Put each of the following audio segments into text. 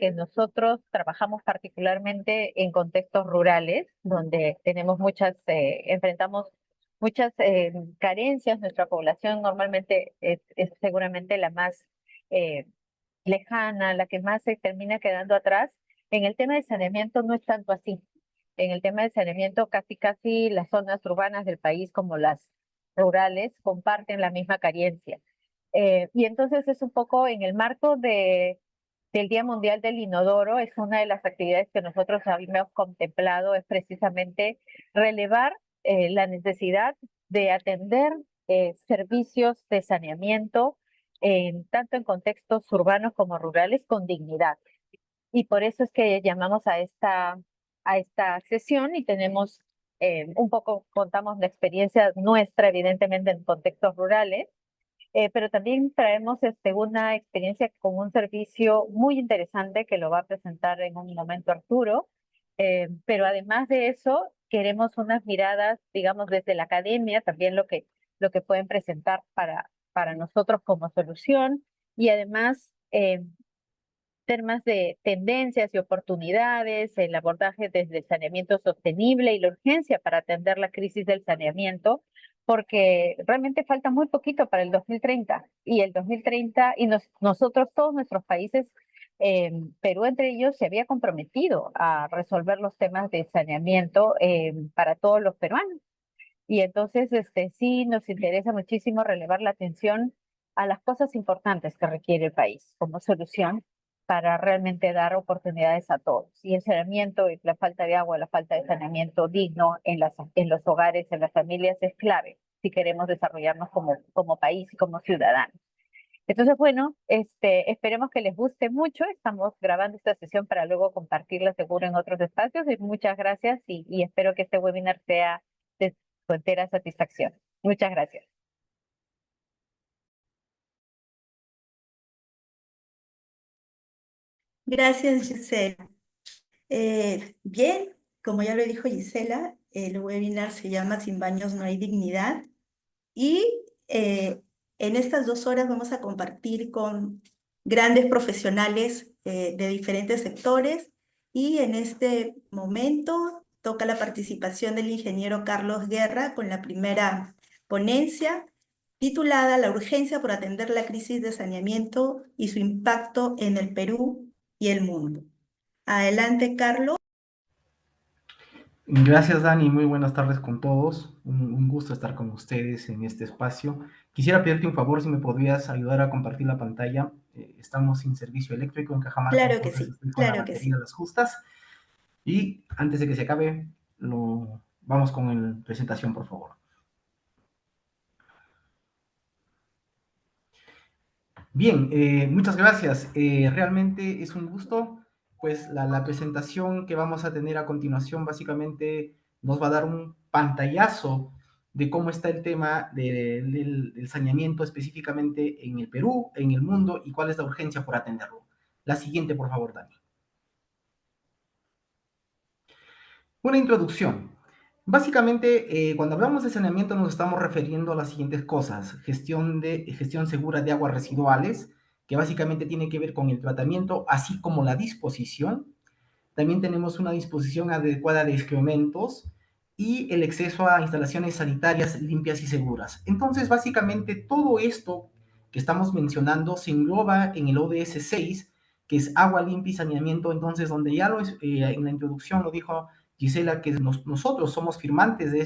que nosotros trabajamos particularmente en contextos rurales, donde tenemos enfrentamos muchas carencias. Nuestra población normalmente es seguramente la más eh, lejana, la que más se termina quedando atrás. En el tema de saneamiento no es tanto así. En el tema de saneamiento, casi las zonas urbanas del país como las rurales comparten la misma carencia. Y entonces es un poco en el marco del Día Mundial del Inodoro, es una de las actividades que nosotros habíamos contemplado, es precisamente relevar la necesidad de atender servicios de saneamiento, tanto en contextos urbanos como rurales, con dignidad. Y por eso es que llamamos a esta sesión y tenemos contamos la experiencia nuestra, evidentemente, en contextos rurales, pero también traemos una experiencia con un servicio muy interesante que lo va a presentar en un momento Arturo. Pero además de eso, queremos unas miradas, digamos, desde la academia, también lo que pueden presentar para nosotros como solución, y además temas de tendencias y oportunidades, el abordaje desde el saneamiento sostenible y la urgencia para atender la crisis del saneamiento, porque realmente falta muy poquito para el 2030 y el 2030 y nosotros, todos nuestros países, Perú entre ellos, se había comprometido a resolver los temas de saneamiento para todos los peruanos. Y entonces, sí nos interesa muchísimo relevar la atención a las cosas importantes que requiere el país como solución para realmente dar oportunidades a todos. Y el saneamiento y la falta de agua, la falta de saneamiento digno en los hogares, en las familias, es clave si queremos desarrollarnos como país y como ciudadanos. Entonces, bueno, esperemos que les guste mucho. Estamos grabando esta sesión para luego compartirla seguro en otros espacios. Y muchas gracias y espero que este webinar sea de su entera satisfacción. Muchas gracias. Gracias, Gisela. Bien, como ya lo dijo Gisela, el webinar se llama Sin baños no hay dignidad y en estas 2 horas vamos a compartir con grandes profesionales de diferentes sectores y en este momento toca la participación del ingeniero Carlos Guerra con la primera ponencia titulada La urgencia por atender la crisis de saneamiento y su impacto en el Perú y el mundo. Adelante, Carlos. Gracias, Dani. Muy buenas tardes con todos. Un gusto estar con ustedes en este espacio. Quisiera pedirte un favor si me podrías ayudar a compartir la pantalla. Estamos sin servicio eléctrico en Cajamarca, Claro que entonces sí, estoy con la claro que batería a sí. las justas. Y antes de que se acabe, vamos con la presentación, por favor. Bien, muchas gracias. Realmente es un gusto. Pues la presentación que vamos a tener a continuación básicamente nos va a dar un pantallazo de cómo está el tema del saneamiento específicamente en el Perú, en el mundo y cuál es la urgencia por atenderlo. La siguiente, por favor, Dani. Una introducción. Básicamente, cuando hablamos de saneamiento nos estamos refiriendo a las siguientes cosas. Gestión segura de aguas residuales, que básicamente tiene que ver con el tratamiento, así como la disposición. También tenemos una disposición adecuada de excrementos y el acceso a instalaciones sanitarias limpias y seguras. Entonces, básicamente, todo esto que estamos mencionando se engloba en el ODS 6, que es agua limpia y saneamiento. Entonces, donde ya en la introducción lo dijo Gisela, que nosotros somos firmantes de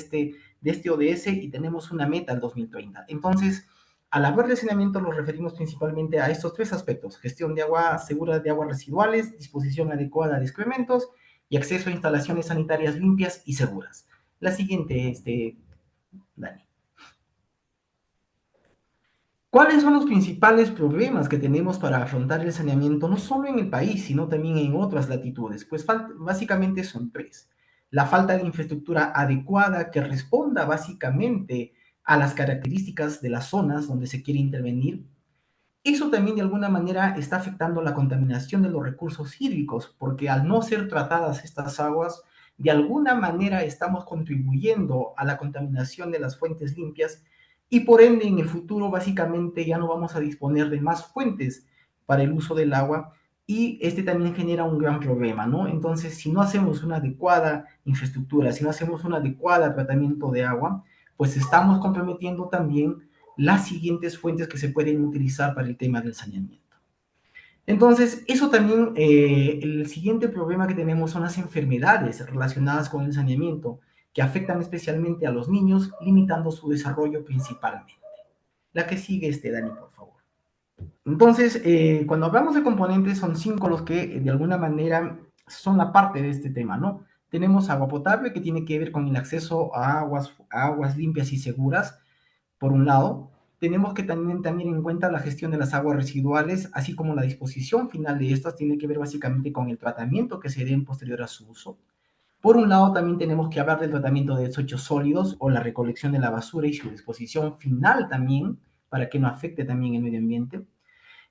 este ODS y tenemos una meta al 2030. Entonces, al hablar de saneamiento nos referimos principalmente a estos 3 aspectos: gestión de agua segura de aguas residuales, disposición adecuada de excrementos y acceso a instalaciones sanitarias limpias y seguras. La siguiente, Dani. ¿Cuáles son los principales problemas que tenemos para afrontar el saneamiento, no solo en el país, sino también en otras latitudes? Pues básicamente son 3. La falta de infraestructura adecuada que responda básicamente a las características de las zonas donde se quiere intervenir. Eso también de alguna manera está afectando la contaminación de los recursos hídricos, porque al no ser tratadas estas aguas, de alguna manera estamos contribuyendo a la contaminación de las fuentes limpias y por ende en el futuro básicamente ya no vamos a disponer de más fuentes para el uso del agua y este también genera un gran problema, ¿no? Entonces, si no hacemos una adecuada infraestructura, si no hacemos un adecuado tratamiento de agua, pues estamos comprometiendo también las siguientes fuentes que se pueden utilizar para el tema del saneamiento. Entonces, eso también, el siguiente problema que tenemos son las enfermedades relacionadas con el saneamiento, que afectan especialmente a los niños, limitando su desarrollo principalmente. La que sigue Dani, por favor. Entonces, cuando hablamos de componentes, son 5 los que de alguna manera son la parte de este tema, ¿no? Tenemos agua potable, que tiene que ver con el acceso a aguas limpias y seguras, por un lado. Tenemos que también en cuenta la gestión de las aguas residuales, así como la disposición final de estas, tiene que ver básicamente con el tratamiento que se dé en posterior a su uso. Por un lado, también tenemos que hablar del tratamiento de desechos sólidos o la recolección de la basura y su disposición final también, para que no afecte también el medio ambiente.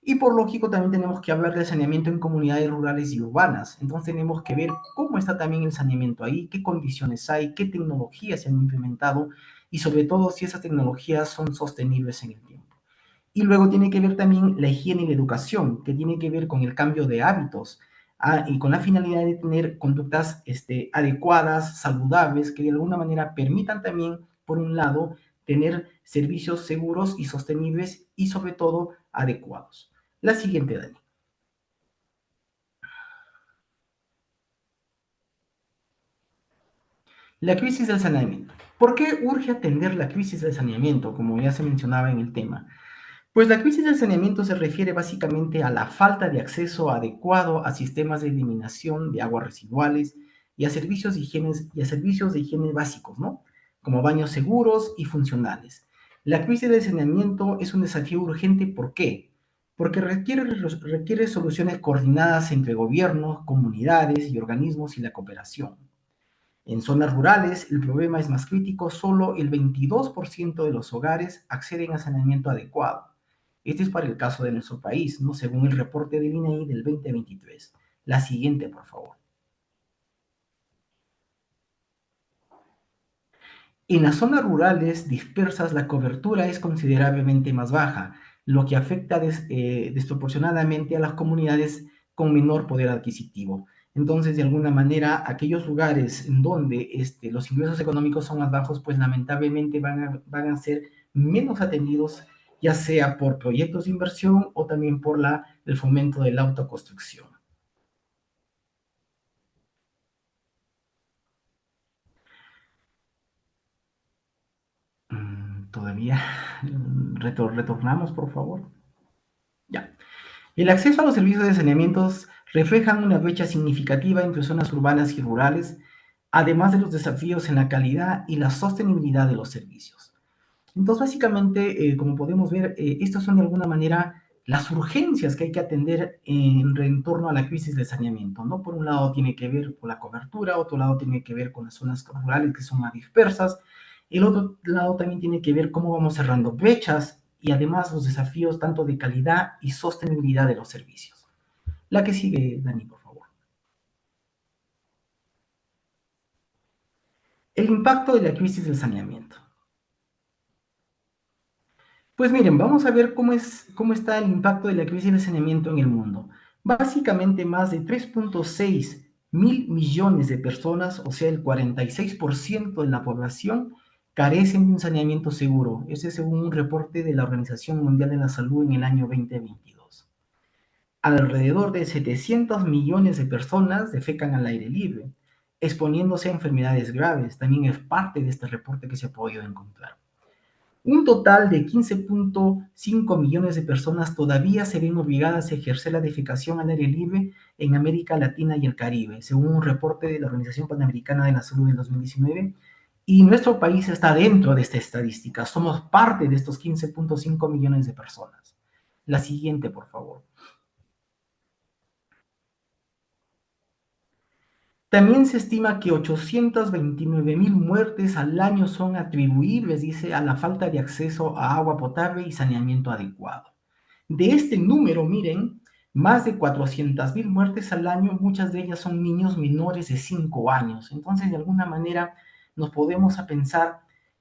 Y por lógico también tenemos que hablar del saneamiento en comunidades rurales y urbanas. Entonces tenemos que ver cómo está también el saneamiento ahí, qué condiciones hay, qué tecnologías se han implementado y sobre todo si esas tecnologías son sostenibles en el tiempo. Y luego tiene que ver también la higiene y la educación, que tiene que ver con el cambio de hábitos y con la finalidad de tener conductas adecuadas, saludables, que de alguna manera permitan también, por un lado, tener servicios seguros y sostenibles y sobre todo adecuados. La siguiente, Dani. La crisis del saneamiento. ¿Por qué urge atender la crisis del saneamiento, como ya se mencionaba en el tema? Pues la crisis del saneamiento se refiere básicamente a la falta de acceso adecuado a sistemas de eliminación de aguas residuales y a servicios de higiene básicos, ¿no? Como baños seguros y funcionales. La crisis del saneamiento es un desafío urgente, ¿por qué? Porque requiere soluciones coordinadas entre gobiernos, comunidades y organismos y la cooperación. En zonas rurales, el problema es más crítico, solo el 22% de los hogares acceden a saneamiento adecuado. Este es para el caso de nuestro país, ¿no? Según el reporte del INEI del 2023. La siguiente, por favor. En las zonas rurales dispersas, la cobertura es considerablemente más baja, lo que afecta desproporcionadamente a las comunidades con menor poder adquisitivo. Entonces, de alguna manera, aquellos lugares en donde los ingresos económicos son más bajos, pues lamentablemente van a ser menos atendidos, ya sea por proyectos de inversión o también por el fomento de la autoconstrucción. Todavía retornamos, por favor. Ya. El acceso a los servicios de saneamiento reflejan una brecha significativa entre zonas urbanas y rurales, además de los desafíos en la calidad y la sostenibilidad de los servicios. Entonces, básicamente, como podemos ver, estas son de alguna manera las urgencias que hay que atender en torno a la crisis de saneamiento, ¿no? Por un lado tiene que ver con la cobertura, otro lado tiene que ver con las zonas rurales que son más dispersas, el otro lado también tiene que ver cómo vamos cerrando brechas y además los desafíos tanto de calidad y sostenibilidad de los servicios. La que sigue, Dani, por favor. El impacto de la crisis del saneamiento. Pues miren, vamos a ver cómo está el impacto de la crisis de saneamiento en el mundo. Básicamente más de 3.6 mil millones de personas, o sea, el 46% de la población, carecen de un saneamiento seguro. Ese es según un reporte de la Organización Mundial de la Salud en el año 2022. Alrededor de 700 millones de personas defecan al aire libre, exponiéndose a enfermedades graves. También es parte de este reporte que se ha podido encontrar. Un total de 15.5 millones de personas todavía se ven obligadas a ejercer la defecación al aire libre en América Latina y el Caribe, según un reporte de la Organización Panamericana de la Salud en 2019. Y nuestro país está dentro de esta estadística. Somos parte de estos 15.5 millones de personas. La siguiente, por favor. También se estima que 829.000 muertes al año son atribuibles, dice, a la falta de acceso a agua potable y saneamiento adecuado. De este número, miren, más de 400.000 muertes al año, muchas de ellas son niños menores de 5 años. Entonces, de alguna manera, nos podemos a pensar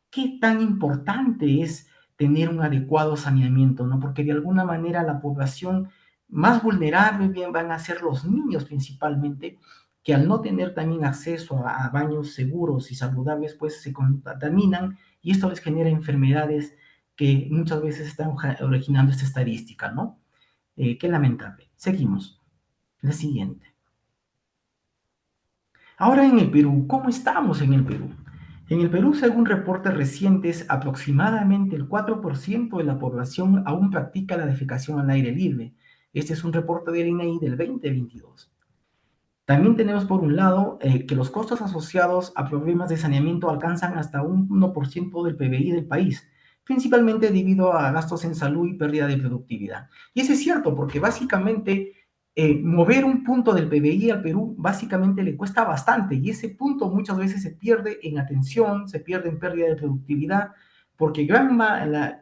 qué tan importante es tener un adecuado saneamiento, ¿no? Porque de alguna manera la población más vulnerables bien van a ser los niños principalmente, que al no tener también acceso a baños seguros y saludables, pues se contaminan y esto les genera enfermedades que muchas veces están originando esta estadística, ¿no? Qué lamentable. Seguimos. La siguiente. Ahora en el Perú, ¿cómo estamos en el Perú? En el Perú, según reportes recientes, aproximadamente el 4% de la población aún practica la defecación al aire libre. Este es un reporte del INEI del 2022. También tenemos por un lado que los costos asociados a problemas de saneamiento alcanzan hasta un 1% del PBI del país, principalmente debido a gastos en salud y pérdida de productividad. Y eso es cierto, porque básicamente mover un punto del PBI al Perú básicamente le cuesta bastante y ese punto muchas veces se pierde en atención, se pierde en pérdida de productividad, porque,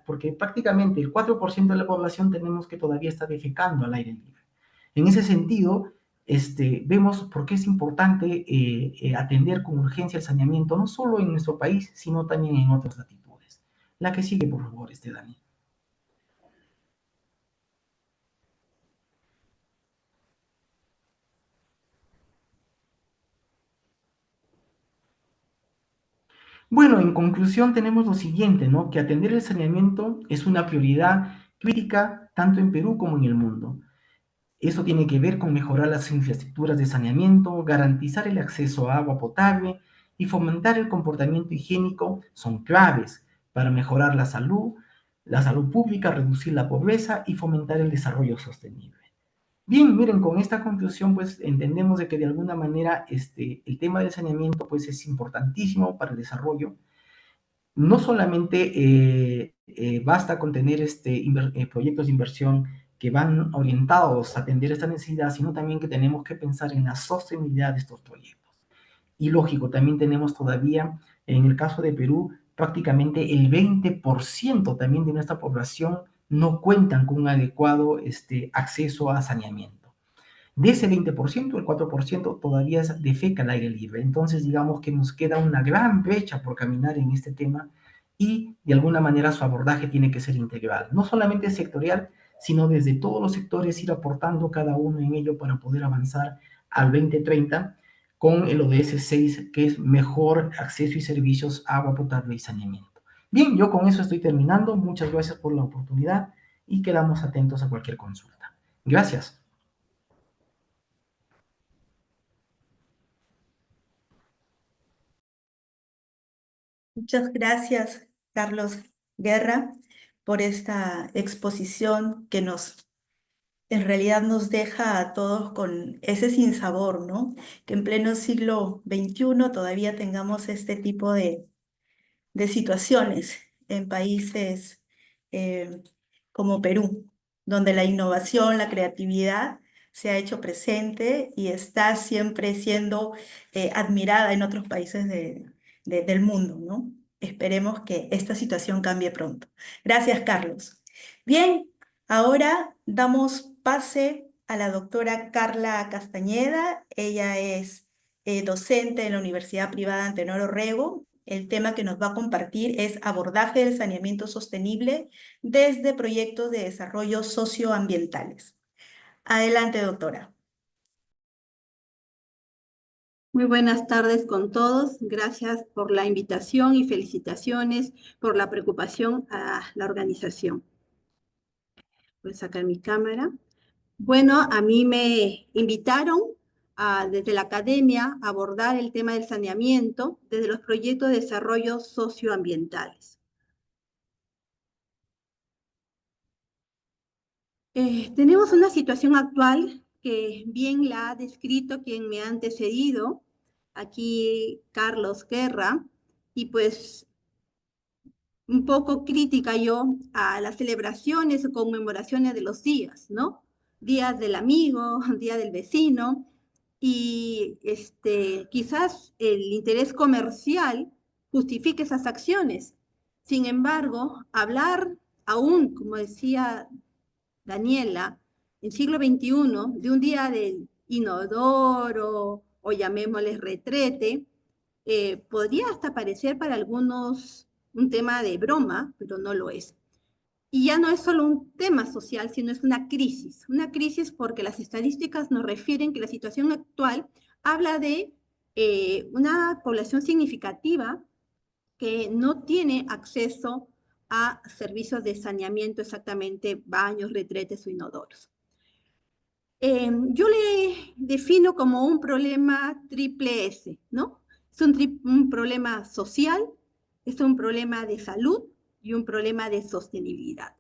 porque prácticamente el 4% de la población tenemos que todavía está defecando al aire libre. En ese sentido, vemos por qué es importante atender con urgencia el saneamiento, no solo en nuestro país, sino también en otras latitudes. La que sigue, por favor, Dani. Bueno, en conclusión tenemos lo siguiente, ¿no? Que atender el saneamiento es una prioridad crítica tanto en Perú como en el mundo. Eso tiene que ver con mejorar las infraestructuras de saneamiento, garantizar el acceso a agua potable y fomentar el comportamiento higiénico son claves para mejorar la salud pública, reducir la pobreza y fomentar el desarrollo sostenible. Bien, miren, con esta conclusión pues entendemos de que de alguna manera el tema del saneamiento pues es importantísimo para el desarrollo. No solamente basta con tener proyectos de inversión que van orientados a atender esta necesidad, sino también que tenemos que pensar en la sostenibilidad de estos proyectos. Y lógico, también tenemos todavía, en el caso de Perú, prácticamente el 20% también de nuestra población no cuentan con un adecuado acceso a saneamiento. De ese 20%, el 4% todavía defeca al aire libre. Entonces, digamos que nos queda una gran brecha por caminar en este tema y de alguna manera su abordaje tiene que ser integral, no solamente sectorial, sino desde todos los sectores ir aportando cada uno en ello para poder avanzar al 2030 con el ODS 6, que es mejor acceso y servicios, agua potable y saneamiento. Bien, yo con eso estoy terminando. Muchas gracias por la oportunidad y quedamos atentos a cualquier consulta. Gracias. Muchas gracias, Carlos Guerra, por esta exposición que en realidad nos deja a todos con ese sinsabor, ¿no? Que en pleno siglo XXI todavía tengamos este tipo de situaciones en países eh, como Perú, donde la innovación, la creatividad se ha hecho presente y está siempre siendo admirada en otros países del mundo, ¿no? Esperemos que esta situación cambie pronto. Gracias, Carlos. Bien, ahora damos pase a la doctora Carla Castañeda. Ella es docente en la Universidad Privada Antenor Orrego. El tema que nos va a compartir es abordaje del saneamiento sostenible desde proyectos de desarrollo socioambientales. Adelante, doctora. Muy buenas tardes con todos. Gracias por la invitación y felicitaciones por la preocupación a la organización. Voy a sacar mi cámara. Bueno, a mí me invitaron desde la academia a abordar el tema del saneamiento desde los proyectos de desarrollo socioambientales. Tenemos una situación actual que bien la ha descrito quien me ha antecedido, aquí Carlos Guerra, y pues un poco crítica yo a las celebraciones o conmemoraciones de los días, ¿no? Días del amigo, día del vecino, y quizás el interés comercial justifique esas acciones. Sin embargo, hablar aún, como decía Daniela, en siglo XXI, de un día del inodoro o llamémosle retrete, podría hasta parecer para algunos un tema de broma, pero no lo es. Y ya no es solo un tema social, sino es una crisis. Una crisis porque las estadísticas nos refieren que la situación actual habla de una población significativa que no tiene acceso a servicios de saneamiento, exactamente baños, retretes o inodoros. Yo le defino como un problema triple S, ¿no? Es un problema social, es un problema de salud y un problema de sostenibilidad.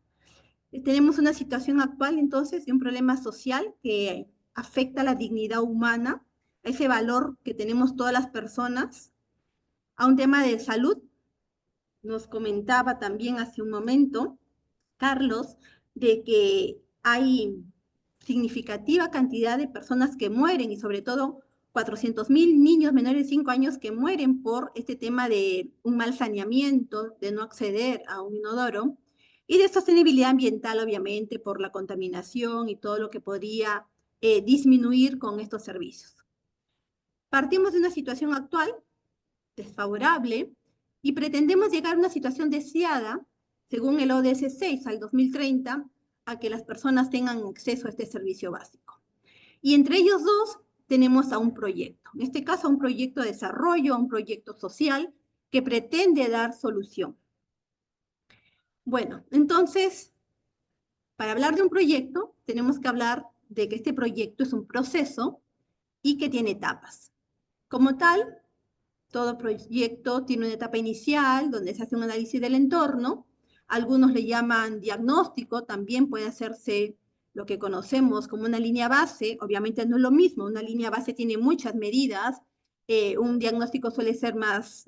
Tenemos una situación actual entonces de un problema social que afecta a la dignidad humana, a ese valor que tenemos todas las personas, a un tema de salud. Nos comentaba también hace un momento Carlos, de que hay significativa cantidad de personas que mueren y sobre todo 400.000 niños menores de 5 años que mueren por este tema de un mal saneamiento, de no acceder a un inodoro y de sostenibilidad ambiental, obviamente, por la contaminación y todo lo que podría disminuir con estos servicios. Partimos de una situación actual desfavorable y pretendemos llegar a una situación deseada, según el ODS 6 al 2030, a que las personas tengan acceso a este servicio básico. Y entre ellos dos tenemos a un proyecto, en este caso a un proyecto de desarrollo, a un proyecto social que pretende dar solución. Bueno, entonces, para hablar de un proyecto, tenemos que hablar de que este proyecto es un proceso y que tiene etapas. Como tal, todo proyecto tiene una etapa inicial donde se hace un análisis del entorno. Algunos le llaman diagnóstico, también puede hacerse lo que conocemos como una línea base. Obviamente no es lo mismo, una línea base tiene muchas medidas. Un diagnóstico suele ser más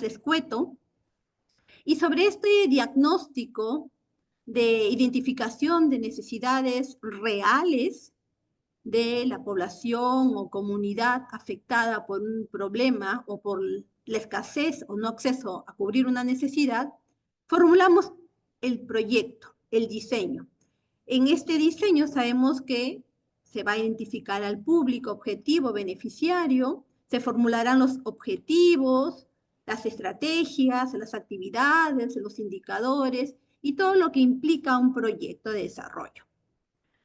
escueto. Y sobre este diagnóstico de identificación de necesidades reales de la población o comunidad afectada por un problema o por la escasez o no acceso a cubrir una necesidad, formulamos el proyecto, el diseño. En este diseño sabemos que se va a identificar al público objetivo beneficiario, se formularán los objetivos, las estrategias, las actividades, los indicadores y todo lo que implica un proyecto de desarrollo.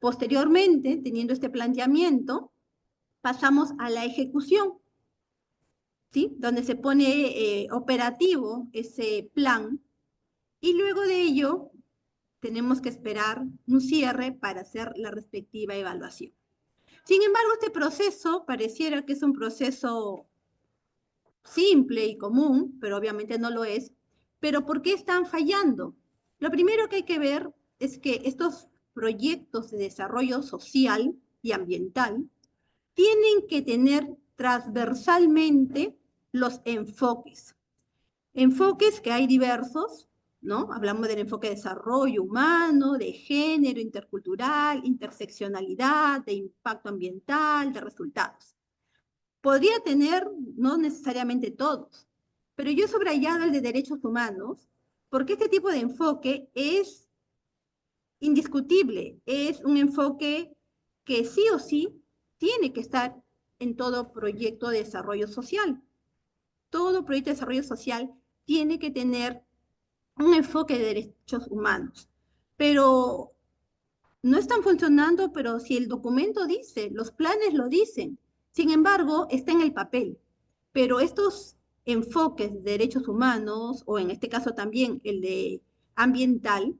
Posteriormente, teniendo este planteamiento, pasamos a la ejecución, ¿sí? Donde se pone operativo ese plan y luego de ello tenemos que esperar un cierre para hacer la respectiva evaluación. Sin embargo, este proceso pareciera que es un proceso simple y común, pero obviamente no lo es. ¿Pero por qué están fallando? Lo primero que hay que ver es que estos proyectos de desarrollo social y ambiental tienen que tener transversalmente los enfoques. Enfoques que hay diversos, ¿no? Hablamos del enfoque de desarrollo humano, de género, intercultural, interseccionalidad, de impacto ambiental, de resultados. Podría tener, no necesariamente todos, pero yo he subrayado el de derechos humanos porque este tipo de enfoque es indiscutible, es un enfoque que sí o sí tiene que estar en todo proyecto de desarrollo social. Todo proyecto de desarrollo social tiene que tener un enfoque de derechos humanos, pero no están funcionando, pero si el documento dice, los planes lo dicen, sin embargo, está en el papel, pero estos enfoques de derechos humanos, o en este caso también el de ambiental,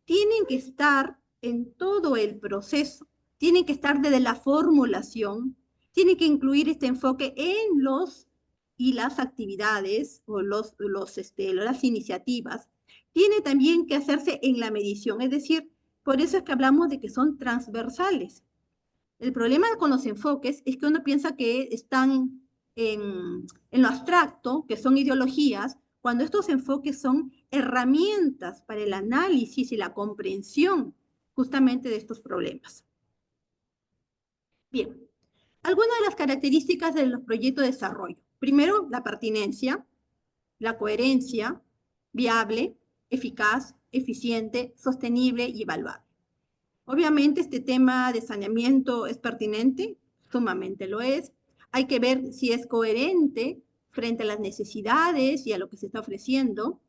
tienen que estar en todo el proceso, tienen que estar desde la formulación, tienen que incluir este enfoque en los y las actividades o las iniciativas, tiene también que hacerse en la medición, es decir, por eso es que hablamos de que son transversales. El problema con los enfoques es que uno piensa que están en lo abstracto, que son ideologías, cuando estos enfoques son herramientas para el análisis y la comprensión justamente de estos problemas. Bien, algunas de las características de los proyectos de desarrollo. Primero, la pertinencia, la coherencia, viable, eficaz, eficiente, sostenible y evaluable. Obviamente este tema de saneamiento es pertinente, sumamente lo es. Hay que ver si es coherente frente a las necesidades y a lo que se está ofreciendo.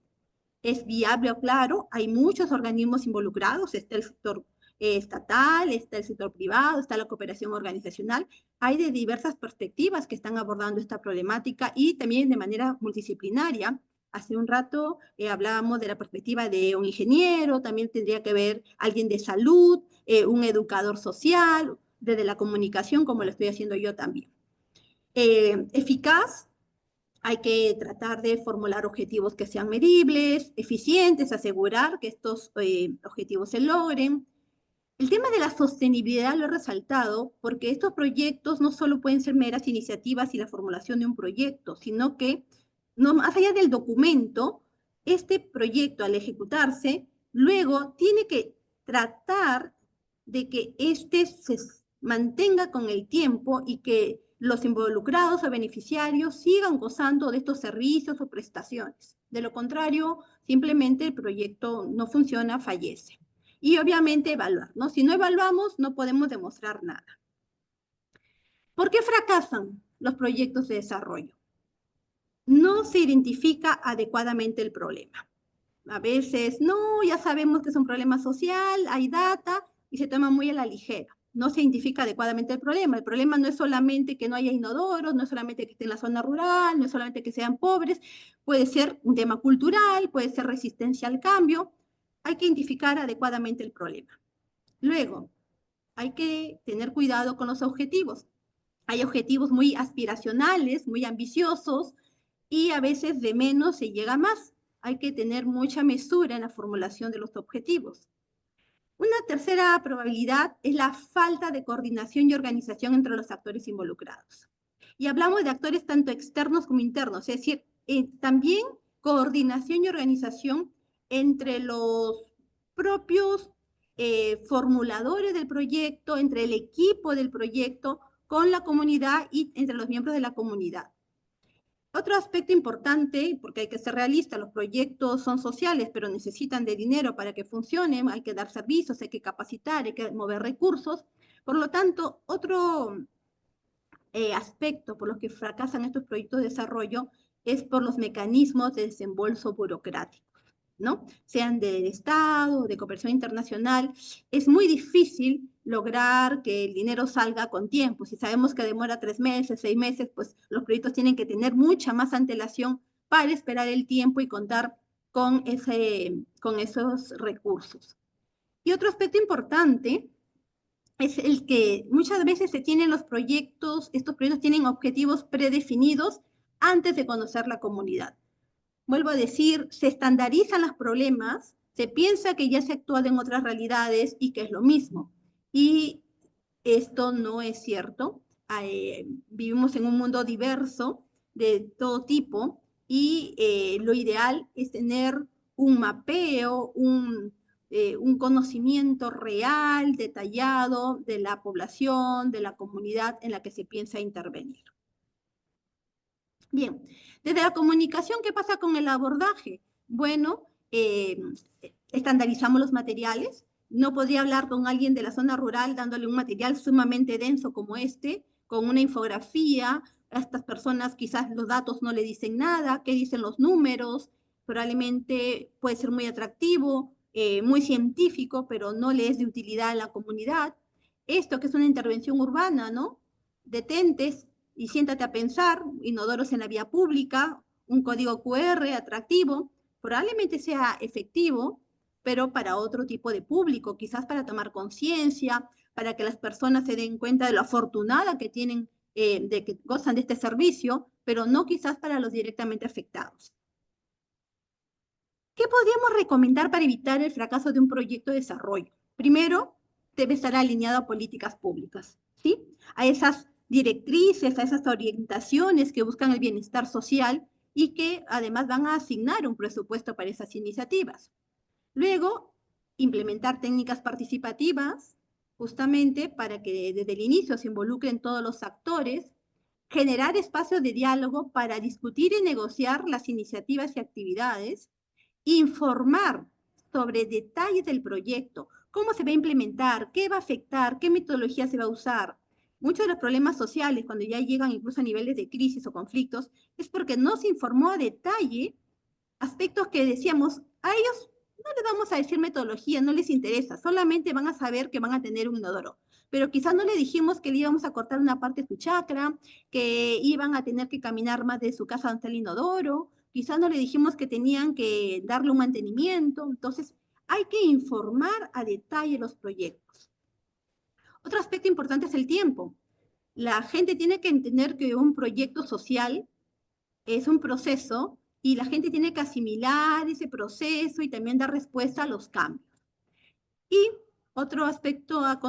¿Es viable o claro? Hay muchos organismos involucrados, está el sector estatal, está el sector privado, está la cooperación organizacional. Hay de diversas perspectivas que están abordando esta problemática y también de manera multidisciplinaria. Hace un rato hablábamos de la perspectiva de un ingeniero, también tendría que ver alguien de salud, un educador social, desde la comunicación, como lo estoy haciendo yo también. Eficaz, hay que tratar de formular objetivos que sean medibles, eficientes, asegurar que estos objetivos se logren. El tema de la sostenibilidad lo he resaltado porque estos proyectos no solo pueden ser meras iniciativas y la formulación de un proyecto, sino que no, más allá del documento, este proyecto al ejecutarse, luego tiene que tratar de que este se mantenga con el tiempo y que los involucrados o beneficiarios sigan gozando de estos servicios o prestaciones. De lo contrario, simplemente el proyecto no funciona, fallece. Y obviamente evaluar, ¿no? Si no evaluamos, no podemos demostrar nada. ¿Por qué fracasan los proyectos de desarrollo? No se identifica adecuadamente el problema. A veces, no, ya sabemos que es un problema social, hay data, y se toma muy a la ligera. No se identifica adecuadamente el problema. El problema no es solamente que no haya inodoros, no es solamente que esté en la zona rural, no es solamente que sean pobres, puede ser un tema cultural, puede ser resistencia al cambio. Hay que identificar adecuadamente el problema. Luego, hay que tener cuidado con los objetivos. Hay objetivos muy aspiracionales, muy ambiciosos, y a veces de menos se llega a más. Hay que tener mucha mesura en la formulación de los objetivos. Una tercera probabilidad es la falta de coordinación y organización entre los actores involucrados. Y hablamos de actores tanto externos como internos, es decir, también coordinación y organización entre los propios formuladores del proyecto, entre el equipo del proyecto, con la comunidad y entre los miembros de la comunidad. Otro aspecto importante, porque hay que ser realista, los proyectos son sociales, pero necesitan de dinero para que funcionen, hay que dar servicios, hay que capacitar, hay que mover recursos. Por lo tanto, otro aspecto por los que fracasan estos proyectos de desarrollo es por los mecanismos de desembolso burocrático, ¿no? Sean del Estado, de cooperación internacional. Es muy difícil lograr que el dinero salga con tiempo. Si sabemos que demora 3 meses, 6 meses, pues los proyectos tienen que tener mucha más antelación para esperar el tiempo y contar con esos recursos. Y otro aspecto importante es el que muchas veces se tienen los proyectos, estos proyectos tienen objetivos predefinidos antes de conocer la comunidad. Vuelvo a decir, se estandarizan los problemas, se piensa que ya se ha actuado en otras realidades y que es lo mismo. Y esto no es cierto. Vivimos en un mundo diverso de todo tipo y lo ideal es tener un mapeo, un conocimiento real, detallado de la población, de la comunidad en la que se piensa intervenir. Bien, desde la comunicación, ¿qué pasa con el abordaje? Bueno, estandarizamos los materiales. No podría hablar con alguien de la zona rural dándole un material sumamente denso como este, con una infografía. A estas personas quizás los datos no le dicen nada, qué dicen los números, probablemente puede ser muy atractivo, muy científico, pero no le es de utilidad a la comunidad. Esto que es una intervención urbana, ¿no? Detentes y siéntate a pensar, inodoros en la vía pública, un código QR atractivo, probablemente sea efectivo, pero para otro tipo de público, quizás para tomar conciencia, para que las personas se den cuenta de lo afortunada que tienen, de que gozan de este servicio, pero no quizás para los directamente afectados. ¿Qué podríamos recomendar para evitar el fracaso de un proyecto de desarrollo? Primero, debe estar alineado a políticas públicas, ¿sí? A esas directrices, a esas orientaciones que buscan el bienestar social y que además van a asignar un presupuesto para esas iniciativas. Luego, implementar técnicas participativas, justamente para que desde el inicio se involucren todos los actores, generar espacios de diálogo para discutir y negociar las iniciativas y actividades, informar sobre detalles del proyecto, cómo se va a implementar, qué va a afectar, qué metodología se va a usar. Muchos de los problemas sociales, cuando ya llegan incluso a niveles de crisis o conflictos, es porque no se informó a detalle aspectos que decíamos, a ellos no les vamos a decir metodología, no les interesa, solamente van a saber que van a tener un inodoro. Pero quizás no le dijimos que le íbamos a cortar una parte de su chakra, que iban a tener que caminar más de su casa hasta el inodoro, quizás no le dijimos que tenían que darle un mantenimiento. Entonces, hay que informar a detalle los proyectos. Otro aspecto importante es el tiempo. La gente tiene que entender que un proyecto social es un proceso y la gente tiene que asimilar ese proceso y también dar respuesta a los cambios. Y otro aspecto a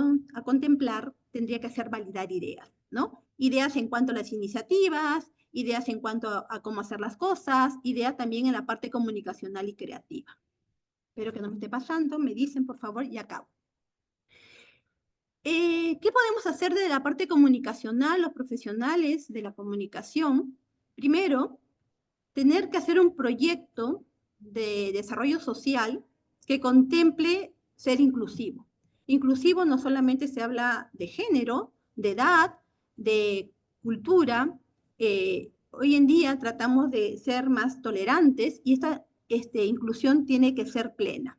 contemplar tendría que ser validar ideas, ¿no? Ideas en cuanto a las iniciativas, ideas en cuanto a cómo hacer las cosas, ideas también en la parte comunicacional y creativa. Espero que no me esté pasando, me dicen por favor y acabo. ¿Qué podemos hacer de la parte comunicacional, los profesionales de la comunicación? Primero, tener que hacer un proyecto de desarrollo social que contemple ser inclusivo. Inclusivo no solamente se habla de género, de edad, de cultura. Hoy en día tratamos de ser más tolerantes y esta inclusión tiene que ser plena.